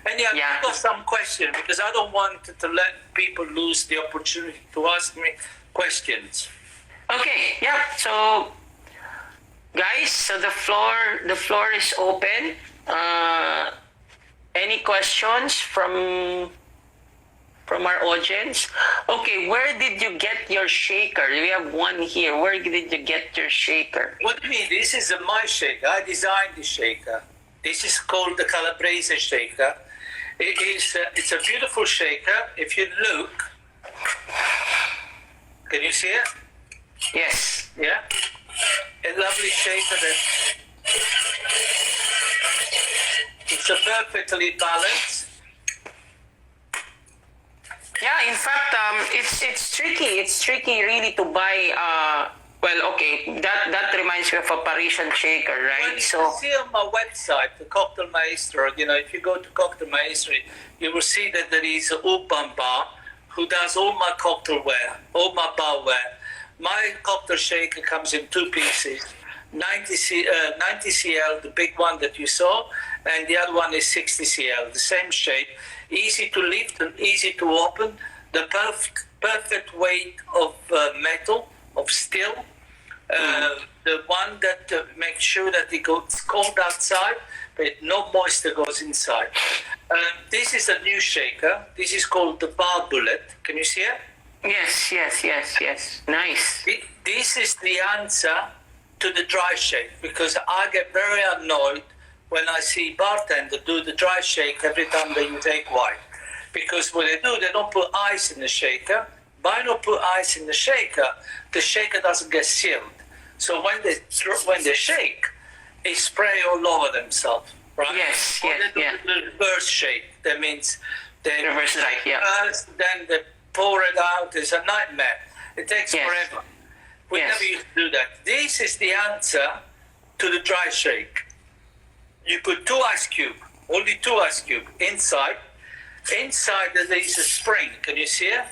And yeah, Yeah. I've got some questions, because I don't want to let people lose the opportunity to ask me questions. Okay. Yeah. So, guys, so the floor is open. Any questions from from our audience. Okay, where did you get your shaker? We have one here. Where did you get your shaker? What do you mean? This is my shaker. I designed the shaker. This is called the Calabrese shaker. It's a beautiful shaker. If you look, can you see it? Yes. Yeah. A lovely shaker that it's a perfectly balanced. Yeah, in fact, it's tricky. It's tricky really to buy. Well, okay, that reminds me of a Parisian shaker, right? Well, you can see on my website, the Cocktail Maestro. You know, if you go to Cocktail Maestro, you will see that there is Urban Bar who does all my cocktail ware, all my barware. My cocktail shaker comes in two pieces, 90 cl, the big one that you saw, and the other one is 60 cl, the same shape, easy to lift and easy to open, the perfect weight of metal, of steel, the one that makes sure that it goes cold outside, but no moisture goes inside. This is a new shaker. This is called the Bar Bullet. Can you see it? Yes. Nice. This is the answer to the dry shake, because I get very annoyed when I see bartenders do the dry shake every time they take wine. Because what they do, they don't put ice in the shaker. By not put ice in the shaker doesn't get sealed. So when they shake, they spray all over themselves, right? Yes. Or they do the reverse shake. That means they Reverse shake, yeah. first, then they pour it out. It's a nightmare. It takes forever. We never used to do that. This is the answer to the dry shake. You put 2 ice cubes, only 2 ice cubes inside. Inside there is a spring. Can you see it?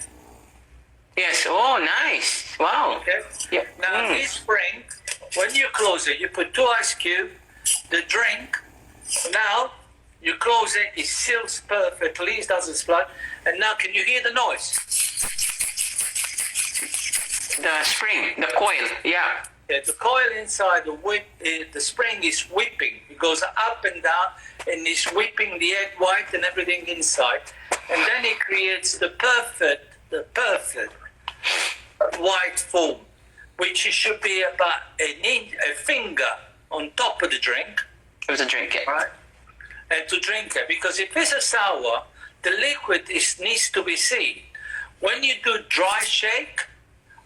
Yes. Oh, nice. Wow. Okay. Yeah. Now this spring, when you close it, you put 2 ice cubes, the drink. Now you close it, it seals perfectly, it doesn't splash. And now can you hear the noise? The spring, the coil, yeah. The coil inside the spring is whipping. It goes up and down, and it's whipping the egg white and everything inside. And then it creates the perfect white foam, which should be about a finger on top of the drink. It was a drink, yeah. Right? And to drink it, because if it's a sour, the liquid needs to be seen. When you do dry shake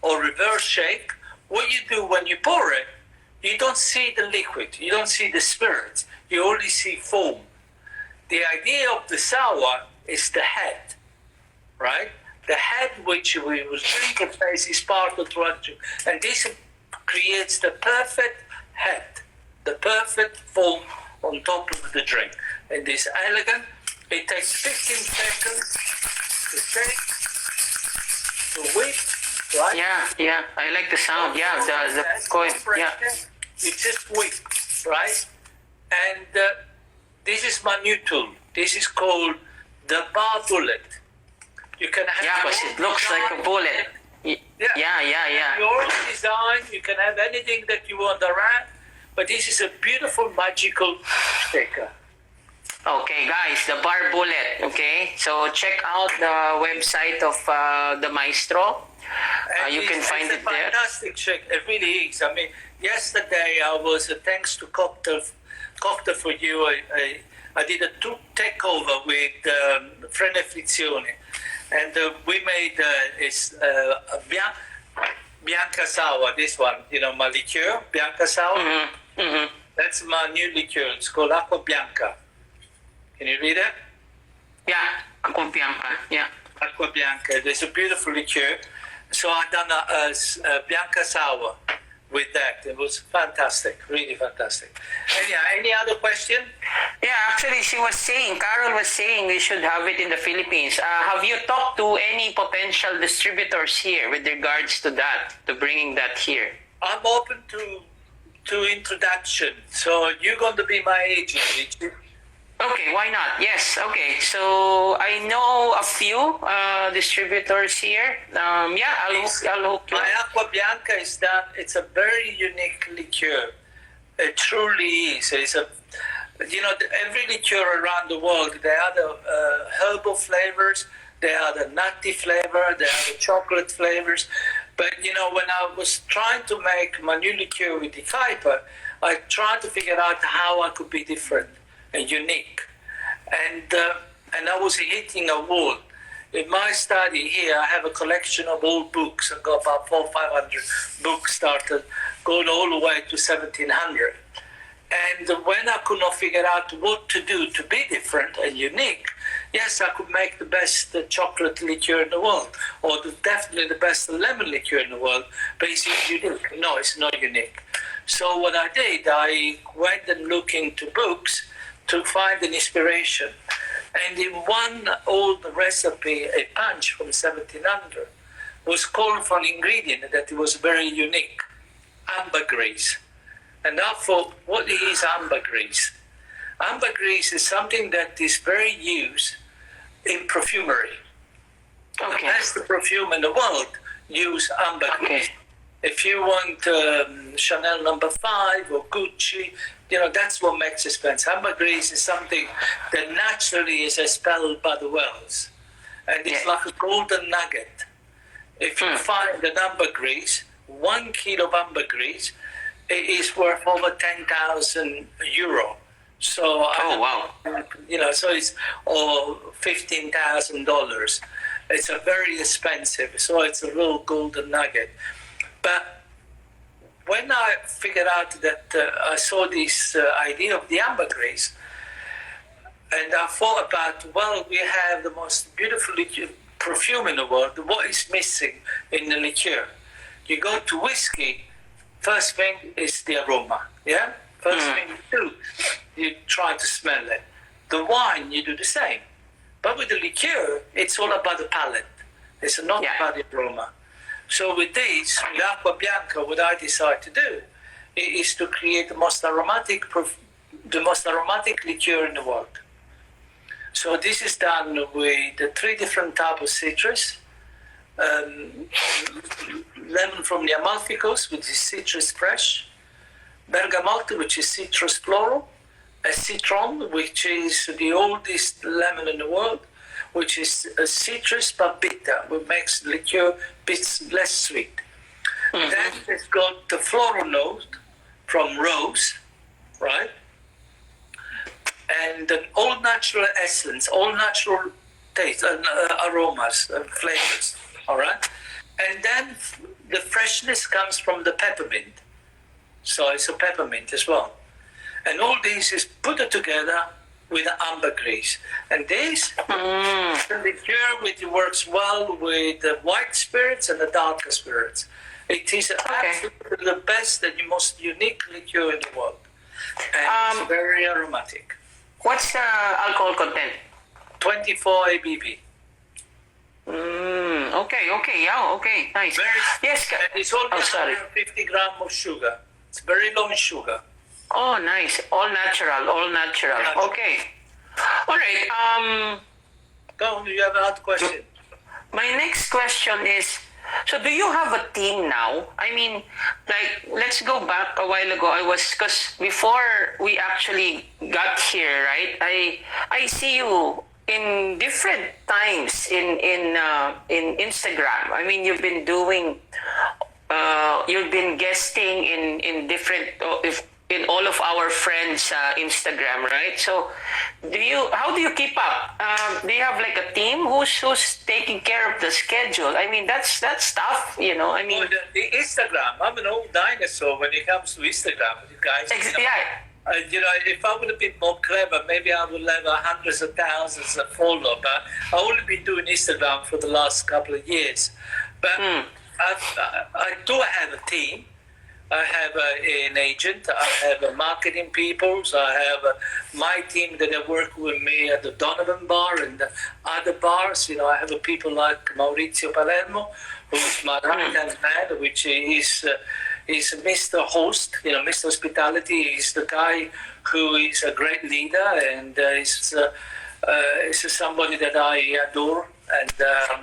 or reverse shake, what you do when you pour it, you don't see the liquid, you don't see the spirits, you only see foam. The idea of the sour is the head, right? The head which we will drink and face is part of the structure. And this creates the perfect head, the perfect foam on top of the drink. And this elegant, it takes 15 seconds to shake, to whip, right? Yeah, I like the sound, the coin, yeah. You just whip, right? And this is my new tool. This is called the Bar Bullet. You can have because it looks like a bullet. Yeah. Your design, you can have anything that you want around, but this is a beautiful, magical shaker. Okay, guys, the Bar Bullet, okay? So check out the website of the Maestro. You can find it there. It's a fantastic shake. It really is. I mean, yesterday I was, thanks to Cocktail for You, I did a takeover with Frene Frizioni. And we made Bianca Sour, this one, my liqueur, Bianca Sour. Mm-hmm. That's my new liqueur. It's called Acqua Bianca. Can you read it? Yeah, Acqua Bianca, yeah. Acqua Bianca. It's a beautiful liqueur. So I done a Bianca Sour with that. It was fantastic, really fantastic. Any other question? Yeah, actually, Carol was saying we should have it in the Philippines. Have you talked to any potential distributors here with regards to that, to bringing that here? I'm open to introduction. So you're going to be my agent, Richie. Okay, why not? Yes, okay. So I know a few distributors here. I'll hook you. My Acqua Bianca is that it's a very unique liqueur. It truly is. It's every liqueur around the world, they have the herbal flavors, They are the nutty flavor, they are the chocolate flavors. But, when I was trying to make my new liqueur with the Kuiper, I tried to figure out how I could be different and unique. And I was hitting a wall. In my study here, I have a collection of old books. I've got about 400 or 500 books started, going all the way to 1700. And when I could not figure out what to do to be different and unique, yes, I could make the best chocolate liqueur in the world, or definitely the best lemon liqueur in the world, but is it unique? No, it's not unique. So what I did, I went and looked into books to find an inspiration. And in one old recipe, a punch from 1700, was called for an ingredient that was very unique, ambergris. And I thought, what is ambergris? Ambergris is something that is very used in perfumery. Okay. The best perfume in the world use ambergris. Okay. If you want Chanel No. 5 or Gucci, that's what makes it expensive. Ambergris is something that naturally is expelled by the wells. And it's like a golden nugget. If you find an ambergris, 1 kilo of ambergris, it is worth over 10,000 euro. So, wow. So it's $15,000. It's a very expensive, so it's a real golden nugget. But when I figured out that I saw this idea of the ambergris, and I thought about, well, we have the most beautiful perfume in the world. What is missing in the liqueur? You go to whiskey, first thing is the aroma, yeah? First thing you do, you try to smell it. The wine, you do the same. But with the liqueur, it's all about the palate. It's not about the aroma. So with this, with Acqua Bianca, what I decide to do is to create the most aromatic liqueur in the world. So this is done with the 3 different types of citrus. Lemon from the Amalficos, which is citrus fresh. Bergamotto, which is citrus floral. A citron, which is the oldest lemon in the world, which is a citrus but bitter, which makes liqueur bit less sweet. Then it's got the floral note from rose, right? And an all natural essence, all natural taste, aromas and flavors, all right? And then the freshness comes from the peppermint. So it's a peppermint as well. And all this is put together with ambergris. And this, the liqueur which works well with the white spirits and the darker spirits. It is absolutely the best and the most unique liqueur in the world. And it's very aromatic. What's the alcohol content? 24 ABV. Okay, nice. Yes, and it's only 150 grams of sugar. It's very low in sugar. Oh, nice. All natural. Okay. All right. Go on, you have another question. My next question is, so do you have a team now? I mean, like, let's go back a while ago. Because before we actually got here, right? I see you in different times in Instagram. I mean, you've been guesting in different, in all of our friends' Instagram, right? So, how do you keep up? Do you have like a team who's taking care of the schedule? I mean, that's tough, I mean, the Instagram. I'm an old dinosaur when it comes to Instagram, you guys. If I would have been more clever, maybe I would have hundreds of thousands of followers. But I've only been doing Instagram for the last couple of years. But I do have a team. I have an agent. I have marketing people. So I have my team that work with me at the Donovan Bar and the other bars. I have people like Maurizio Palermo, who's my right-hand man, which is Mr. Host, Mr. Hospitality. He's the guy who is a great leader and is somebody that I adore and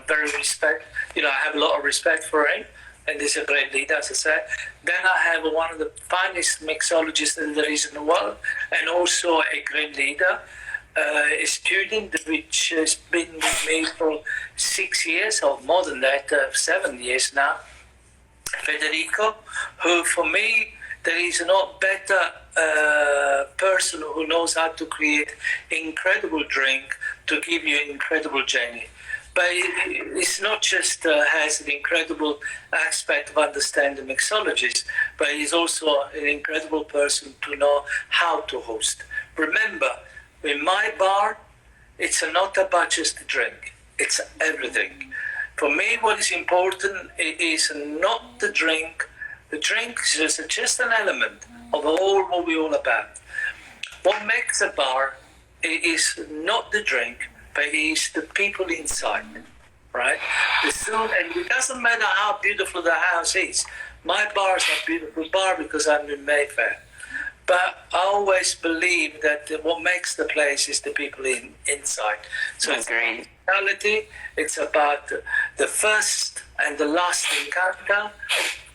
very respect. I have a lot of respect for him, and he's a great leader, as I said. Then I have one of the finest mixologists that there is in the world, and also a great leader. a student which has been with me for 6 years or more than that, 7 years now, Federico, who for me, there is no better person who knows how to create incredible drink to give you an incredible journey. But it's not just has an incredible aspect of understanding mixologists, but he's also an incredible person to know how to host. Remember, in my bar, it's not about just the drink, it's everything. For me, what is important is not the drink. The drink is just an element of all what we're all about. What makes a bar is not the drink, but it is the people inside, right? And it doesn't matter how beautiful the house is. My bar is a beautiful bar because I'm in Mayfair. But I always believe that what makes the place is the people inside. So it's reality. It's about the first and the last encounter.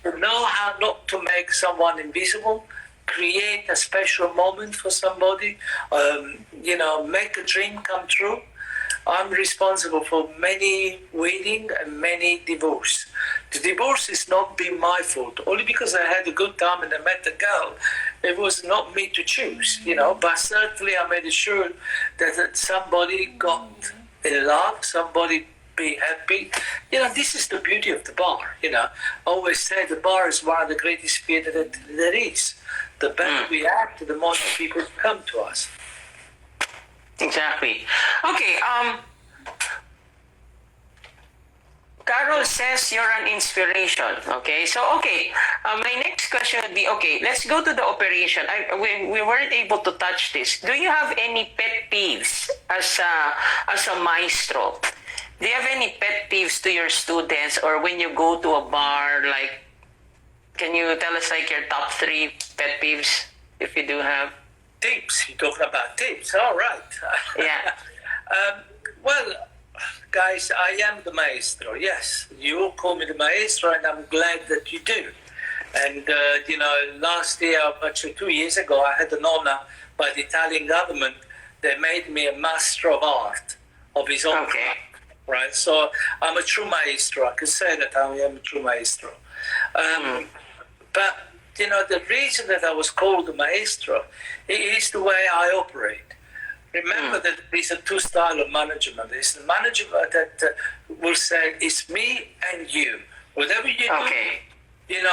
To know how not to make someone invisible, create a special moment for somebody, make a dream come true. I'm responsible for many wedding and many divorce. The divorce is not been my fault, only because I had a good time and I met a girl. It was not me to choose, but certainly I made sure that somebody got in love, somebody be happy. This is the beauty of the bar. I always say the bar is one of the greatest theatre that there is. The better we act, the more people come to us. Exactly. Okay, Carol says you're an inspiration. Okay, so my next question would be, let's go to the operation. We weren't able to touch this. Do you have any pet peeves as a maestro? Do you have any pet peeves to your students, or when you go to a bar, like, can you tell us like your top 3 pet peeves, if you do have? Tips, you're talking about tips, all right. Yeah. Well, guys, I am the maestro, yes. You all call me the maestro, and I'm glad that you do. And, last year, actually 2 years ago, I had an honor by the Italian government. They made me a master of art of his own craft. Right, so I'm a true maestro. I can say that I am a true maestro. But the reason that I was called a maestro is the way I operate. Remember that there's a 2 style of management. There's the management that will say it's me and you. Whatever you do,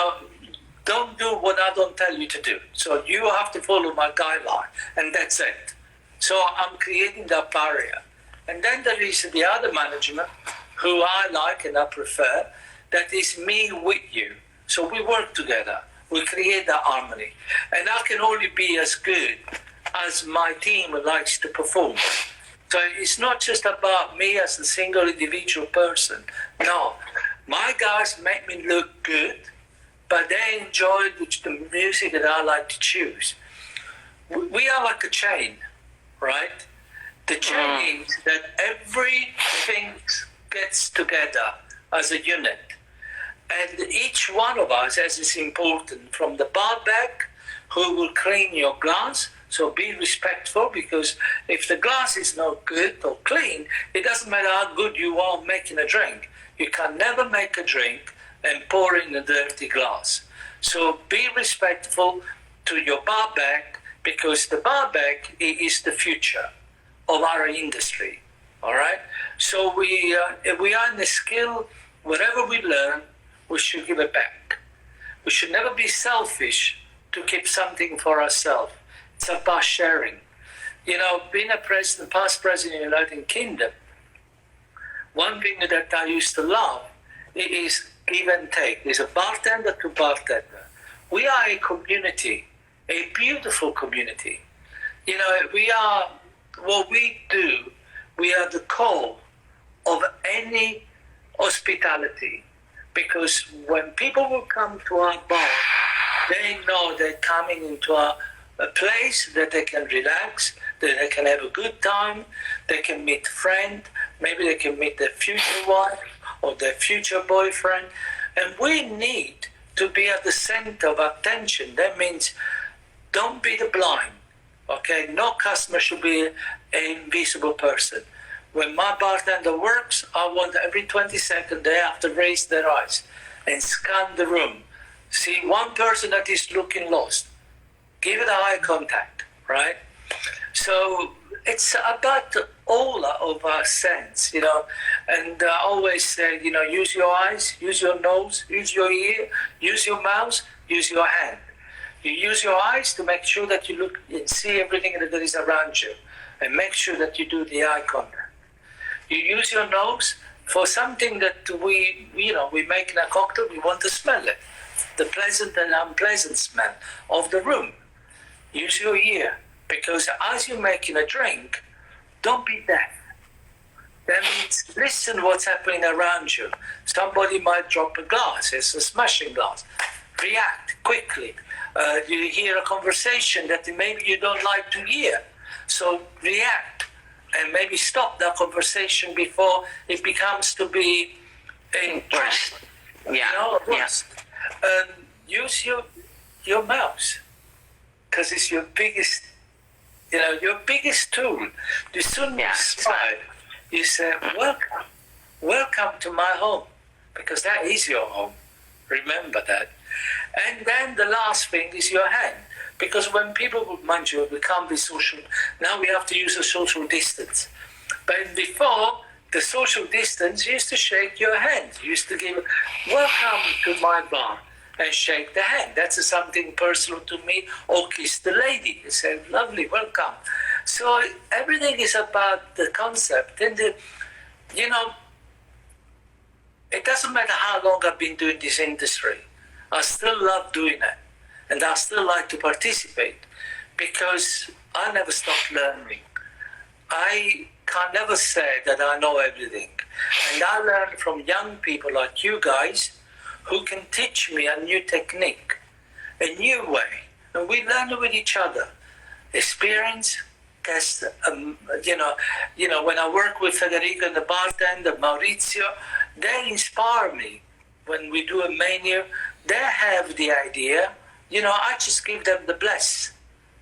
don't do what I don't tell you to do. So you have to follow my guideline, and that's it. So I'm creating that barrier. And then there is the other management, who I like and I prefer, that is me with you. So we work together. We create that harmony. And I can only be as good as my team likes to perform. So it's not just about me as a single individual person. No, my guys make me look good, but they enjoy the music that I like to choose. We are like a chain, right? The chain is that everything gets together as a unit. And each one of us is important, from the barback who will clean your glass. So be respectful, because if the glass is not good or clean, it doesn't matter how good you are making a drink. You can never make a drink and pour in a dirty glass. So be respectful to your barback, because the barback is the future of our industry, all right? So we are in a skill, whatever we learn, we should give it back. We should never be selfish to keep something for ourselves. It's about sharing. Being a past president of the United Kingdom, one thing that I used to love is give and take. There's a bartender to bartender. We are a community, a beautiful community. What we do, we are the core of any hospitality, because when people will come to our bar, they know they're coming into a place that they can relax, that they can have a good time, they can meet a friend, maybe they can meet their future wife or their future boyfriend. And we need to be at the center of attention. That means don't be the blind, Okay, no customer should be an invisible person. When my bartender works, I want every 20 seconds they have to raise their eyes and scan the room. See one person that is looking lost. Give it eye contact, right? So it's about all of our sense, and I always say, use your eyes, use your nose, use your ear, use your mouth, use your hand. You use your eyes to make sure that you look and see everything that is around you, and make sure that you do the eye contact. You use your nose for something that we make in a cocktail, we want to smell it, the pleasant and unpleasant smell of the room. Use your ear, because as you're making a drink, don't be deaf. That means listen what's happening around you. Somebody might drop a glass, it's a smashing glass. React quickly. You hear a conversation that maybe you don't like to hear, so react and maybe stop that conversation before it becomes to be worse. Worse. Use your mouth, because it's your biggest tool. You soon smile. You say, welcome to my home, because that is your home. Remember that. And then the last thing is your hand, because when people, mind you, we can't be social, now we have to use a social distance. But before, the social distance, you used to shake your hand. You used to give, welcome to my bar, and shake the hand. That's something personal to me, or kiss the lady. You say, lovely, welcome. So everything is about the concept. And, it doesn't matter how long I've been doing this industry. I still love doing it, and I still like to participate, because I never stop learning. I can never say that I know everything, and I learn from young people like you guys who can teach me a new technique, a new way, and we learn with each other. Experience, because when I work with Federico and the bartender, Maurizio, they inspire me. When we do a menu, they have the idea, I just give them the bless.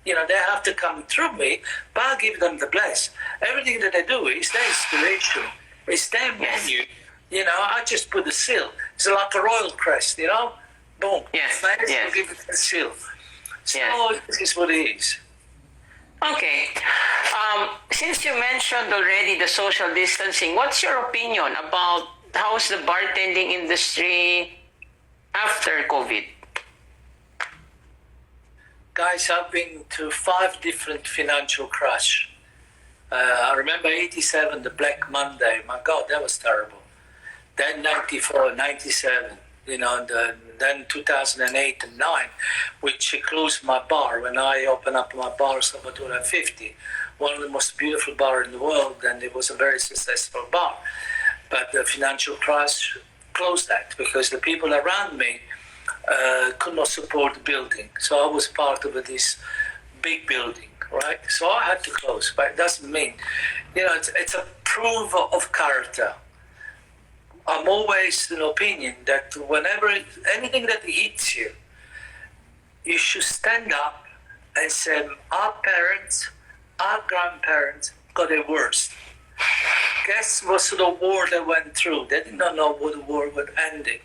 They have to come through me, but I give them the bless. Everything that they do is their inspiration. It's their menu. I just put the seal. It's like a royal crest, Boom. Yes. Yes. Give it the seal. So this is what it is. Okay. Since you mentioned already the social distancing, what's your opinion about how's the bartending industry after COVID? Guys, I've been to 5 different financial crash. I remember 87, the Black Monday. My God, that was terrible. Then 94, 97, then 2008 and 9, which closed my bar when I opened up my bar, Salvatore 50, one of the most beautiful bars in the world, and it was a very successful bar. But the financial crash closed that, because the people around me could not support the building. So I was part of this big building, right? So I had to close, but it doesn't mean, it's a proof of character. I'm always in opinion that whenever anything that hits you, you should stand up and say, our parents, our grandparents got it worse. Guess what's the war they went through? They did not know what the war was ending.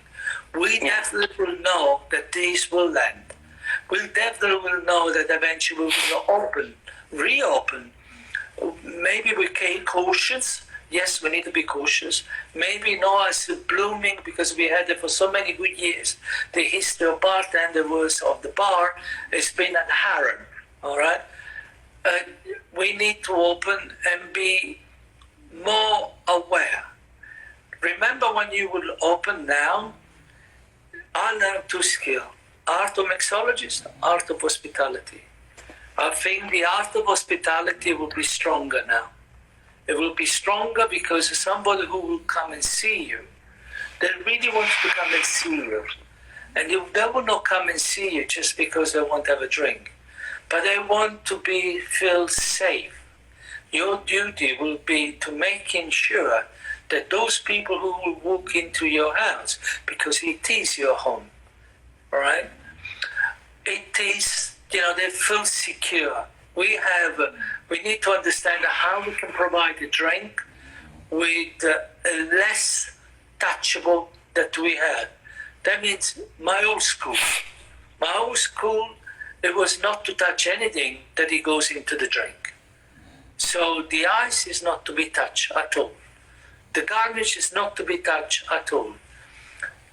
We definitely will know that this will end. We definitely will know that eventually we will reopen. Maybe we can cautious. Yes, we need to be cautious. Maybe not as blooming, because we had it for so many good years. The history of bartenders of the bar has been at harem, all right? We need to open and be more aware. Remember when you will open now, I learned 2 skills, art of mixologist, art of hospitality. I think the art of hospitality will be stronger now. It will be stronger because somebody who will come and see you, they really want to come and see you. And they will not come and see you just because they want to have a drink, but they want to feel safe. Your duty will be to making sure that those people who will walk into your house, because it is your home, all right? It is, they feel secure. we need to understand how we can provide a drink with less touchable that we have. That means my old school, it was not to touch anything that it goes into the drink. So the ice is not to be touched at all. The garnish is not to be touched at all.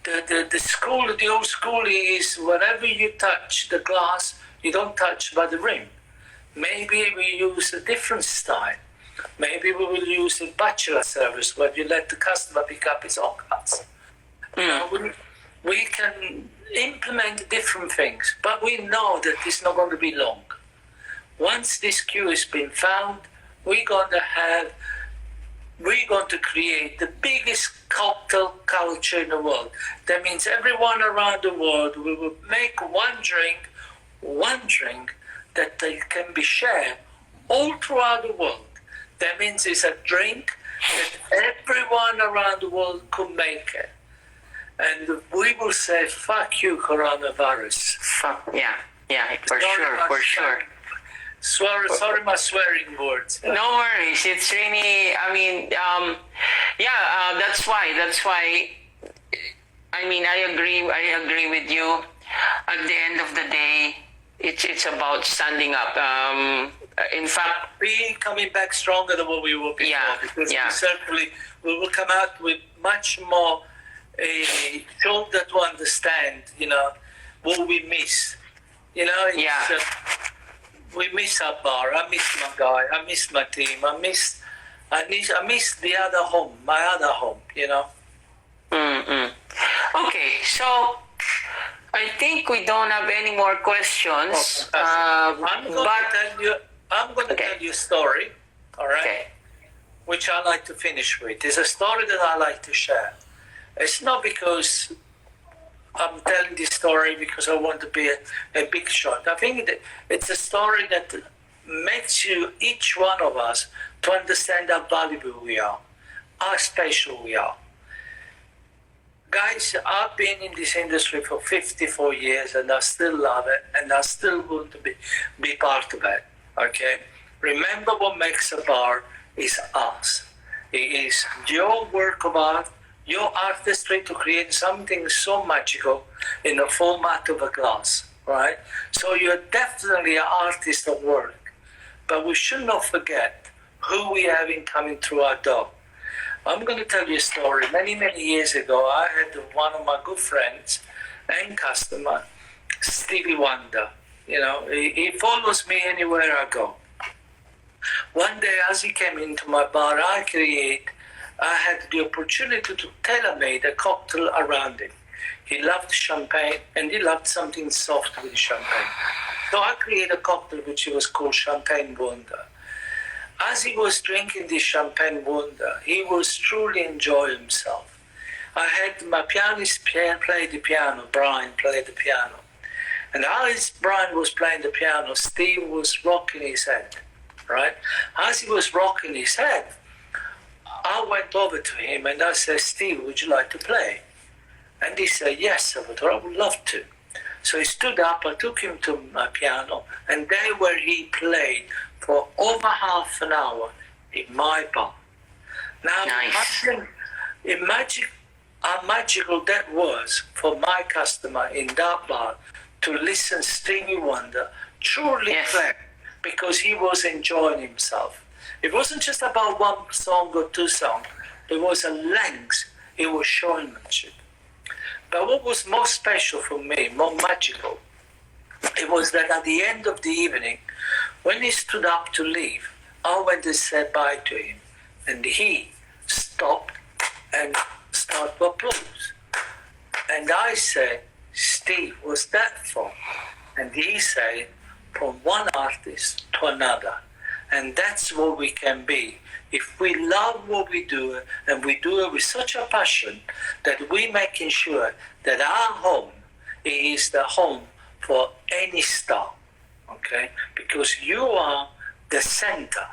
The old school is wherever you touch the glass, you don't touch by the rim. Maybe we use a different style. Maybe we will use a bachelor service where you let the customer pick up his own glass. We can implement different things, but we know that it's not going to be long. Once this cue has been found, we're going to create the biggest cocktail culture in the world. That means everyone around the world will make one drink that they can be shared all throughout the world. That means it's a drink that everyone around the world could make it. And we will say, fuck you, coronavirus. Yeah, for sure. Sorry my swearing words. No worries. It's really, that's why, I agree with you. At the end of the day, it's about standing up. In fact, we coming back stronger than what we were before. Because we will come out with much more shoulder to understand, what we miss. We miss our bar. I miss my guy. I miss my team. I miss the other home, my other home. Okay, so I think we don't have any more questions. I'm going to tell you a story. All right. Okay. Which I like to finish with. It's a story that I like to share. It's not because I'm telling this story because I want to be a big shot. I think that it's a story that makes each one of us, to understand how valuable we are, how special we are. Guys, I've been in this industry for 54 years and I still love it and I still want to be part of it. Okay? Remember, what makes a bar is us. It is your work of art, your artistry to create something so magical in the format of a glass, right? So you're definitely an artist of work, but we should not forget who we have in coming through our door. I'm going to tell you a story. Many, many years ago, I had one of my good friends and customer, Stevie Wonder. He follows me anywhere I go. One day, as he came into my bar, I had the opportunity to tailor-made a cocktail around him. He loved champagne and he loved something soft with champagne. So I created a cocktail which was called Champagne Wonder. As he was drinking this Champagne Wonder, he was truly enjoying himself. I had my pianist play the piano, Brian played the piano. And as Brian was playing the piano, Steve was rocking his head, right? As he was rocking his head, I went over to him and I said, Steve, would you like to play? And he said, yes, Salvatore, I would love to. So he stood up, I took him to my piano, and there where he played for over half an hour in my bar. Now, nice. imagine how magical that was for my customer in that bar to listen Stevie Wonder truly play, because he was enjoying himself. It wasn't just about one song or two songs. There was a length. It was showmanship. But what was more special for me, more magical, it was that at the end of the evening, when he stood up to leave, I went and said bye to him. And he stopped and started to applause. And I said, Steve, what's that for? And he said, from one artist to another. And that's what we can be. If we love what we do, and we do it with such a passion, that we're making sure that our home is the home for any star, okay? Because you are the center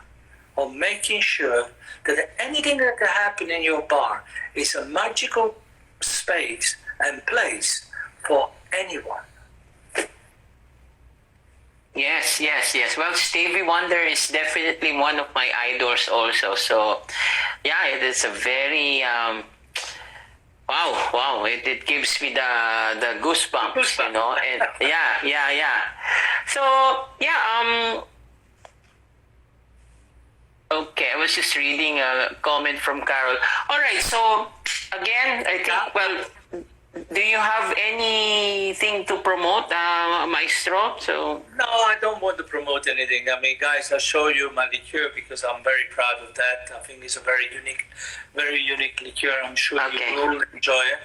of making sure that anything that can happen in your bar is a magical space and place for anyone. Yes, yes, yes. Well, Stevie Wonder is definitely one of my idols also. So, yeah, it is a very wow, wow. It gives me the goosebumps, you know. And yeah, yeah, yeah. So, yeah, okay, I was just reading a comment from Carol. All right, so again, I think, well, do you have anything to promote, Maestro? So, No, I don't want to promote anything. I mean, guys, I'll show you my liqueur because I'm very proud of that. I think it's a very unique liqueur. I'm sure okay. you will enjoy it.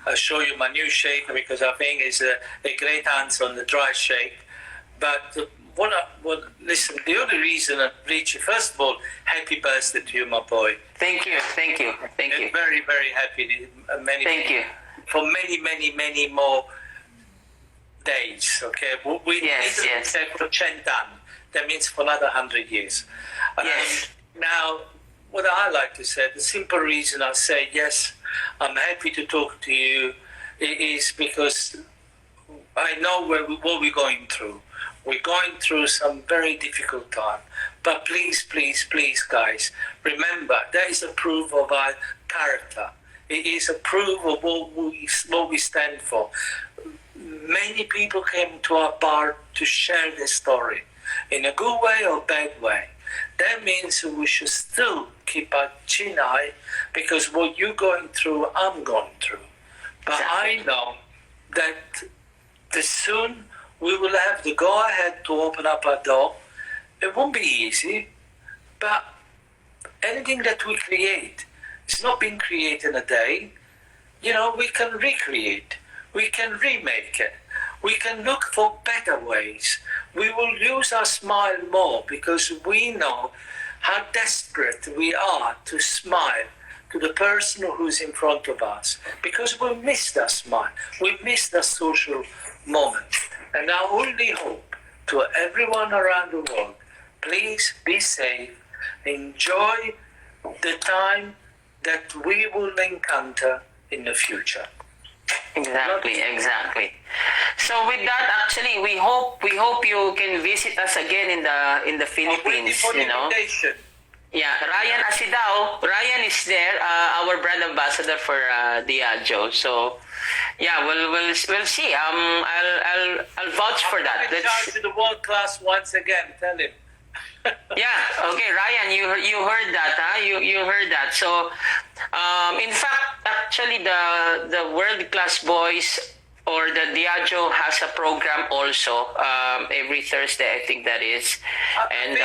I'll show you my new shake because I think it's a great answer on the dry shake. But listen, the only reason, Richie, first of all, happy birthday to you, my boy. Thank you, thank you, thank you. Very, very happy. Thank you. For many more days, okay? We yes, yes. For 10 anni. That means for another 100 years. Yes. Now, what I like to say, the simple reason I say yes, I'm happy to talk to you is because I know what we're going through. We're going through some very difficult time. But please, guys, remember, that is a proof of our character. It is a proof of what we stand for. Many people came to our bar to share their story, in a good way or bad way. That means we should still keep our chin high, because what you're going through, I'm going through. But exactly. I know that soon we will have the go-ahead to open up our door. It won't be easy, but anything that we create, it's not been created in a day. You know, we can recreate. We can remake it. We can look for better ways. We will use our smile more because we know how desperate we are to smile to the person who's in front of us, because we miss that smile. We miss that social moment. And I only hope to everyone around the world, please be safe. Enjoy the time that we will encounter in the future. Exactly. So with that, actually, we hope you can visit us again in the Philippines. You know. Yeah, Ryan Asidao. Ryan is there, our brand ambassador for Diageo. So, yeah, we'll see. I'll vouch for that. Let's to the world class once again. Tell him. Yeah. Okay, Ryan, you heard that, huh? You heard that. So, in fact, actually, the world class boys or the Diageo has a program also every Thursday. I think that is. And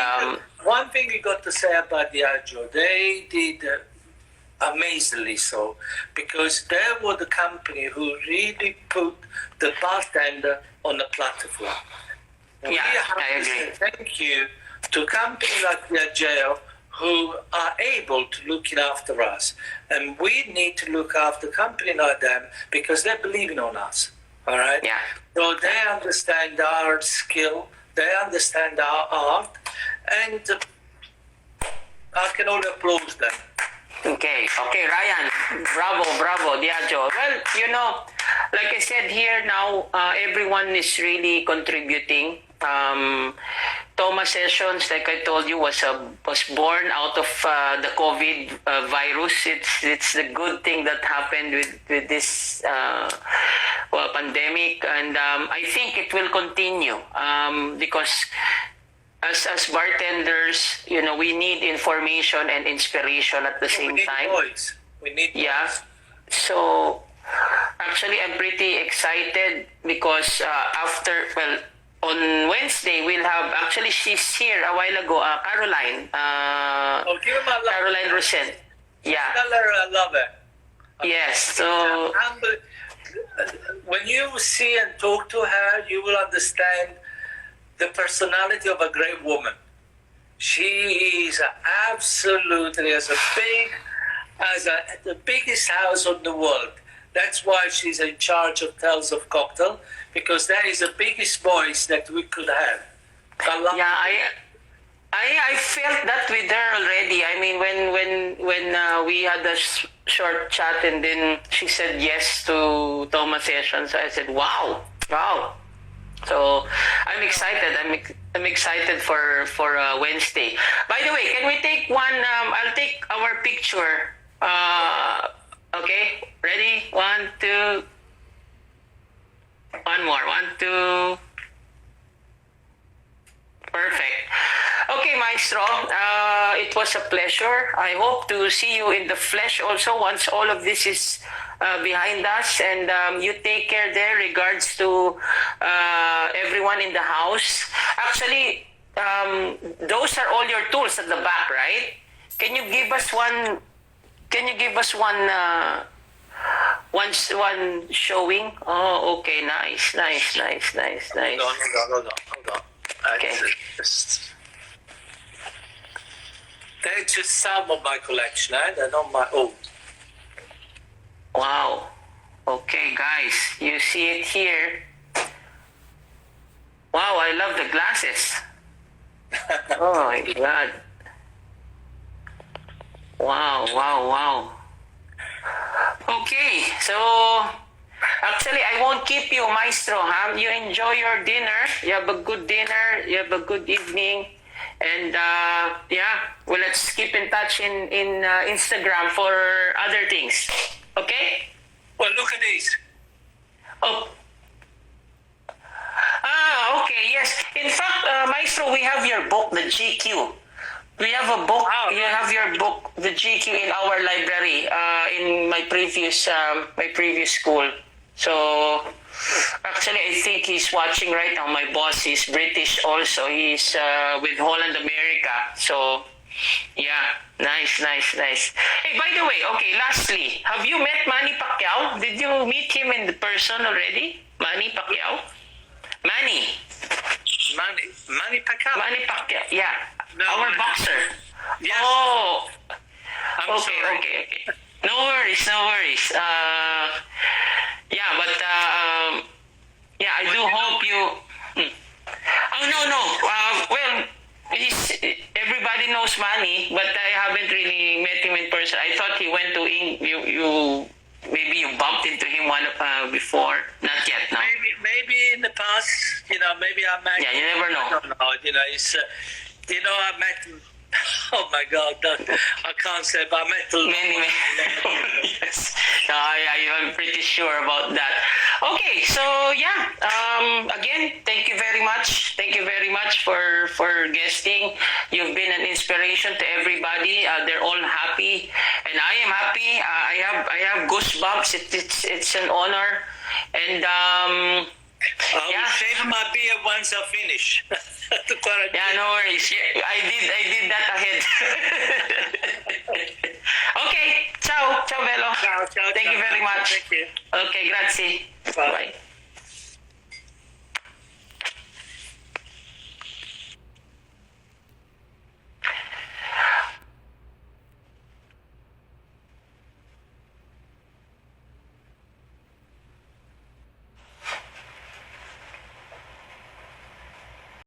one thing you got to say about Diageo, they did amazingly so, because they were the company who really put the bartender on the platform. Yeah, I agree. Say thank you to a company like Diageo who are able to look after us. And we need to look after a company like them because they're believing on us. All right? Yeah. So they understand our skill, they understand our art, and I can only applaud them. Okay, Ryan, bravo, Diageo. Well, you know, like I said here now, everyone is really contributing. Toma Sessions, like I told you, was born out of the COVID virus. It's the good thing that happened with this pandemic, and I think it will continue because as bartenders, you know, we need information and inspiration at the same time. We need yeah. So actually, I'm pretty excited because on Wednesday, we'll have, actually, she's here a while ago, Caroline. Caroline Rosen. Yeah. I love it. Yes, so... When you see and talk to her, you will understand the personality of a great woman. She is absolutely the biggest house in the world. That's why she's in charge of Tales of Cocktail, because that is the biggest voice that we could have. I felt that with her already. I mean, when we had a short chat and then she said yes to Toma Sessions, I said, wow. So I'm excited. I'm excited for Wednesday. By the way, can we take one? I'll take our picture. Okay, ready? 1, 2. One more. 1, 2. Perfect. Okay, Maestro. It was a pleasure. I hope to see you in the flesh also once all of this is behind us. And you take care there. Regards to everyone in the house. Actually, those are all your tools at the back, right? Can you give us one? Can you give us one? One showing. Oh, okay. Nice. Hold on. Okay. They're just some of my collection, they're not my own. Wow. Okay, guys, you see it here. Wow, I love the glasses. Oh my God. Wow. Okay, so actually I won't keep you, Maestro. You enjoy your dinner. You have a good dinner. You have a good evening. And well, let's keep in touch in Instagram for other things. Okay? Well, look at this. Oh. Okay, yes. In fact, Maestro, we have your book, the GQ. We have a book. You have your book, the GQ, in our library. In my previous school. So actually, I think he's watching right now. My boss is British also. He's with Holland America. So yeah, nice. Hey, by the way, okay. Lastly, have you met Manny Pacquiao? Did you meet him in person already? Manny Pacquiao. Manny Pacquiao. Manny Pacquiao. Yeah. No, our boxer. Yes. Oh. I'm sorry. Okay. No worries. Yeah, but I do hope you. Oh no. Well, everybody knows Manny, but I haven't really met him in person. I thought he went to you. Maybe you bumped into him before. Not yet, no. Maybe in the past, maybe I met. Yeah, you never know. I don't know. It's I met. Oh my God, I can't say, but I met many. Yes, I'm pretty sure about that. Okay, so yeah. Again, thank you very much for guesting. You've been an inspiration to everybody. They're all happy, and I am happy. I have goosebumps. It's an honor, and I'll shave my beard once I finish. Yeah, no worries. Yeah, I did that ahead. Okay, ciao, Velo. Ciao. Thank you very much. Thank you. Okay, grazie. Bye. Bye.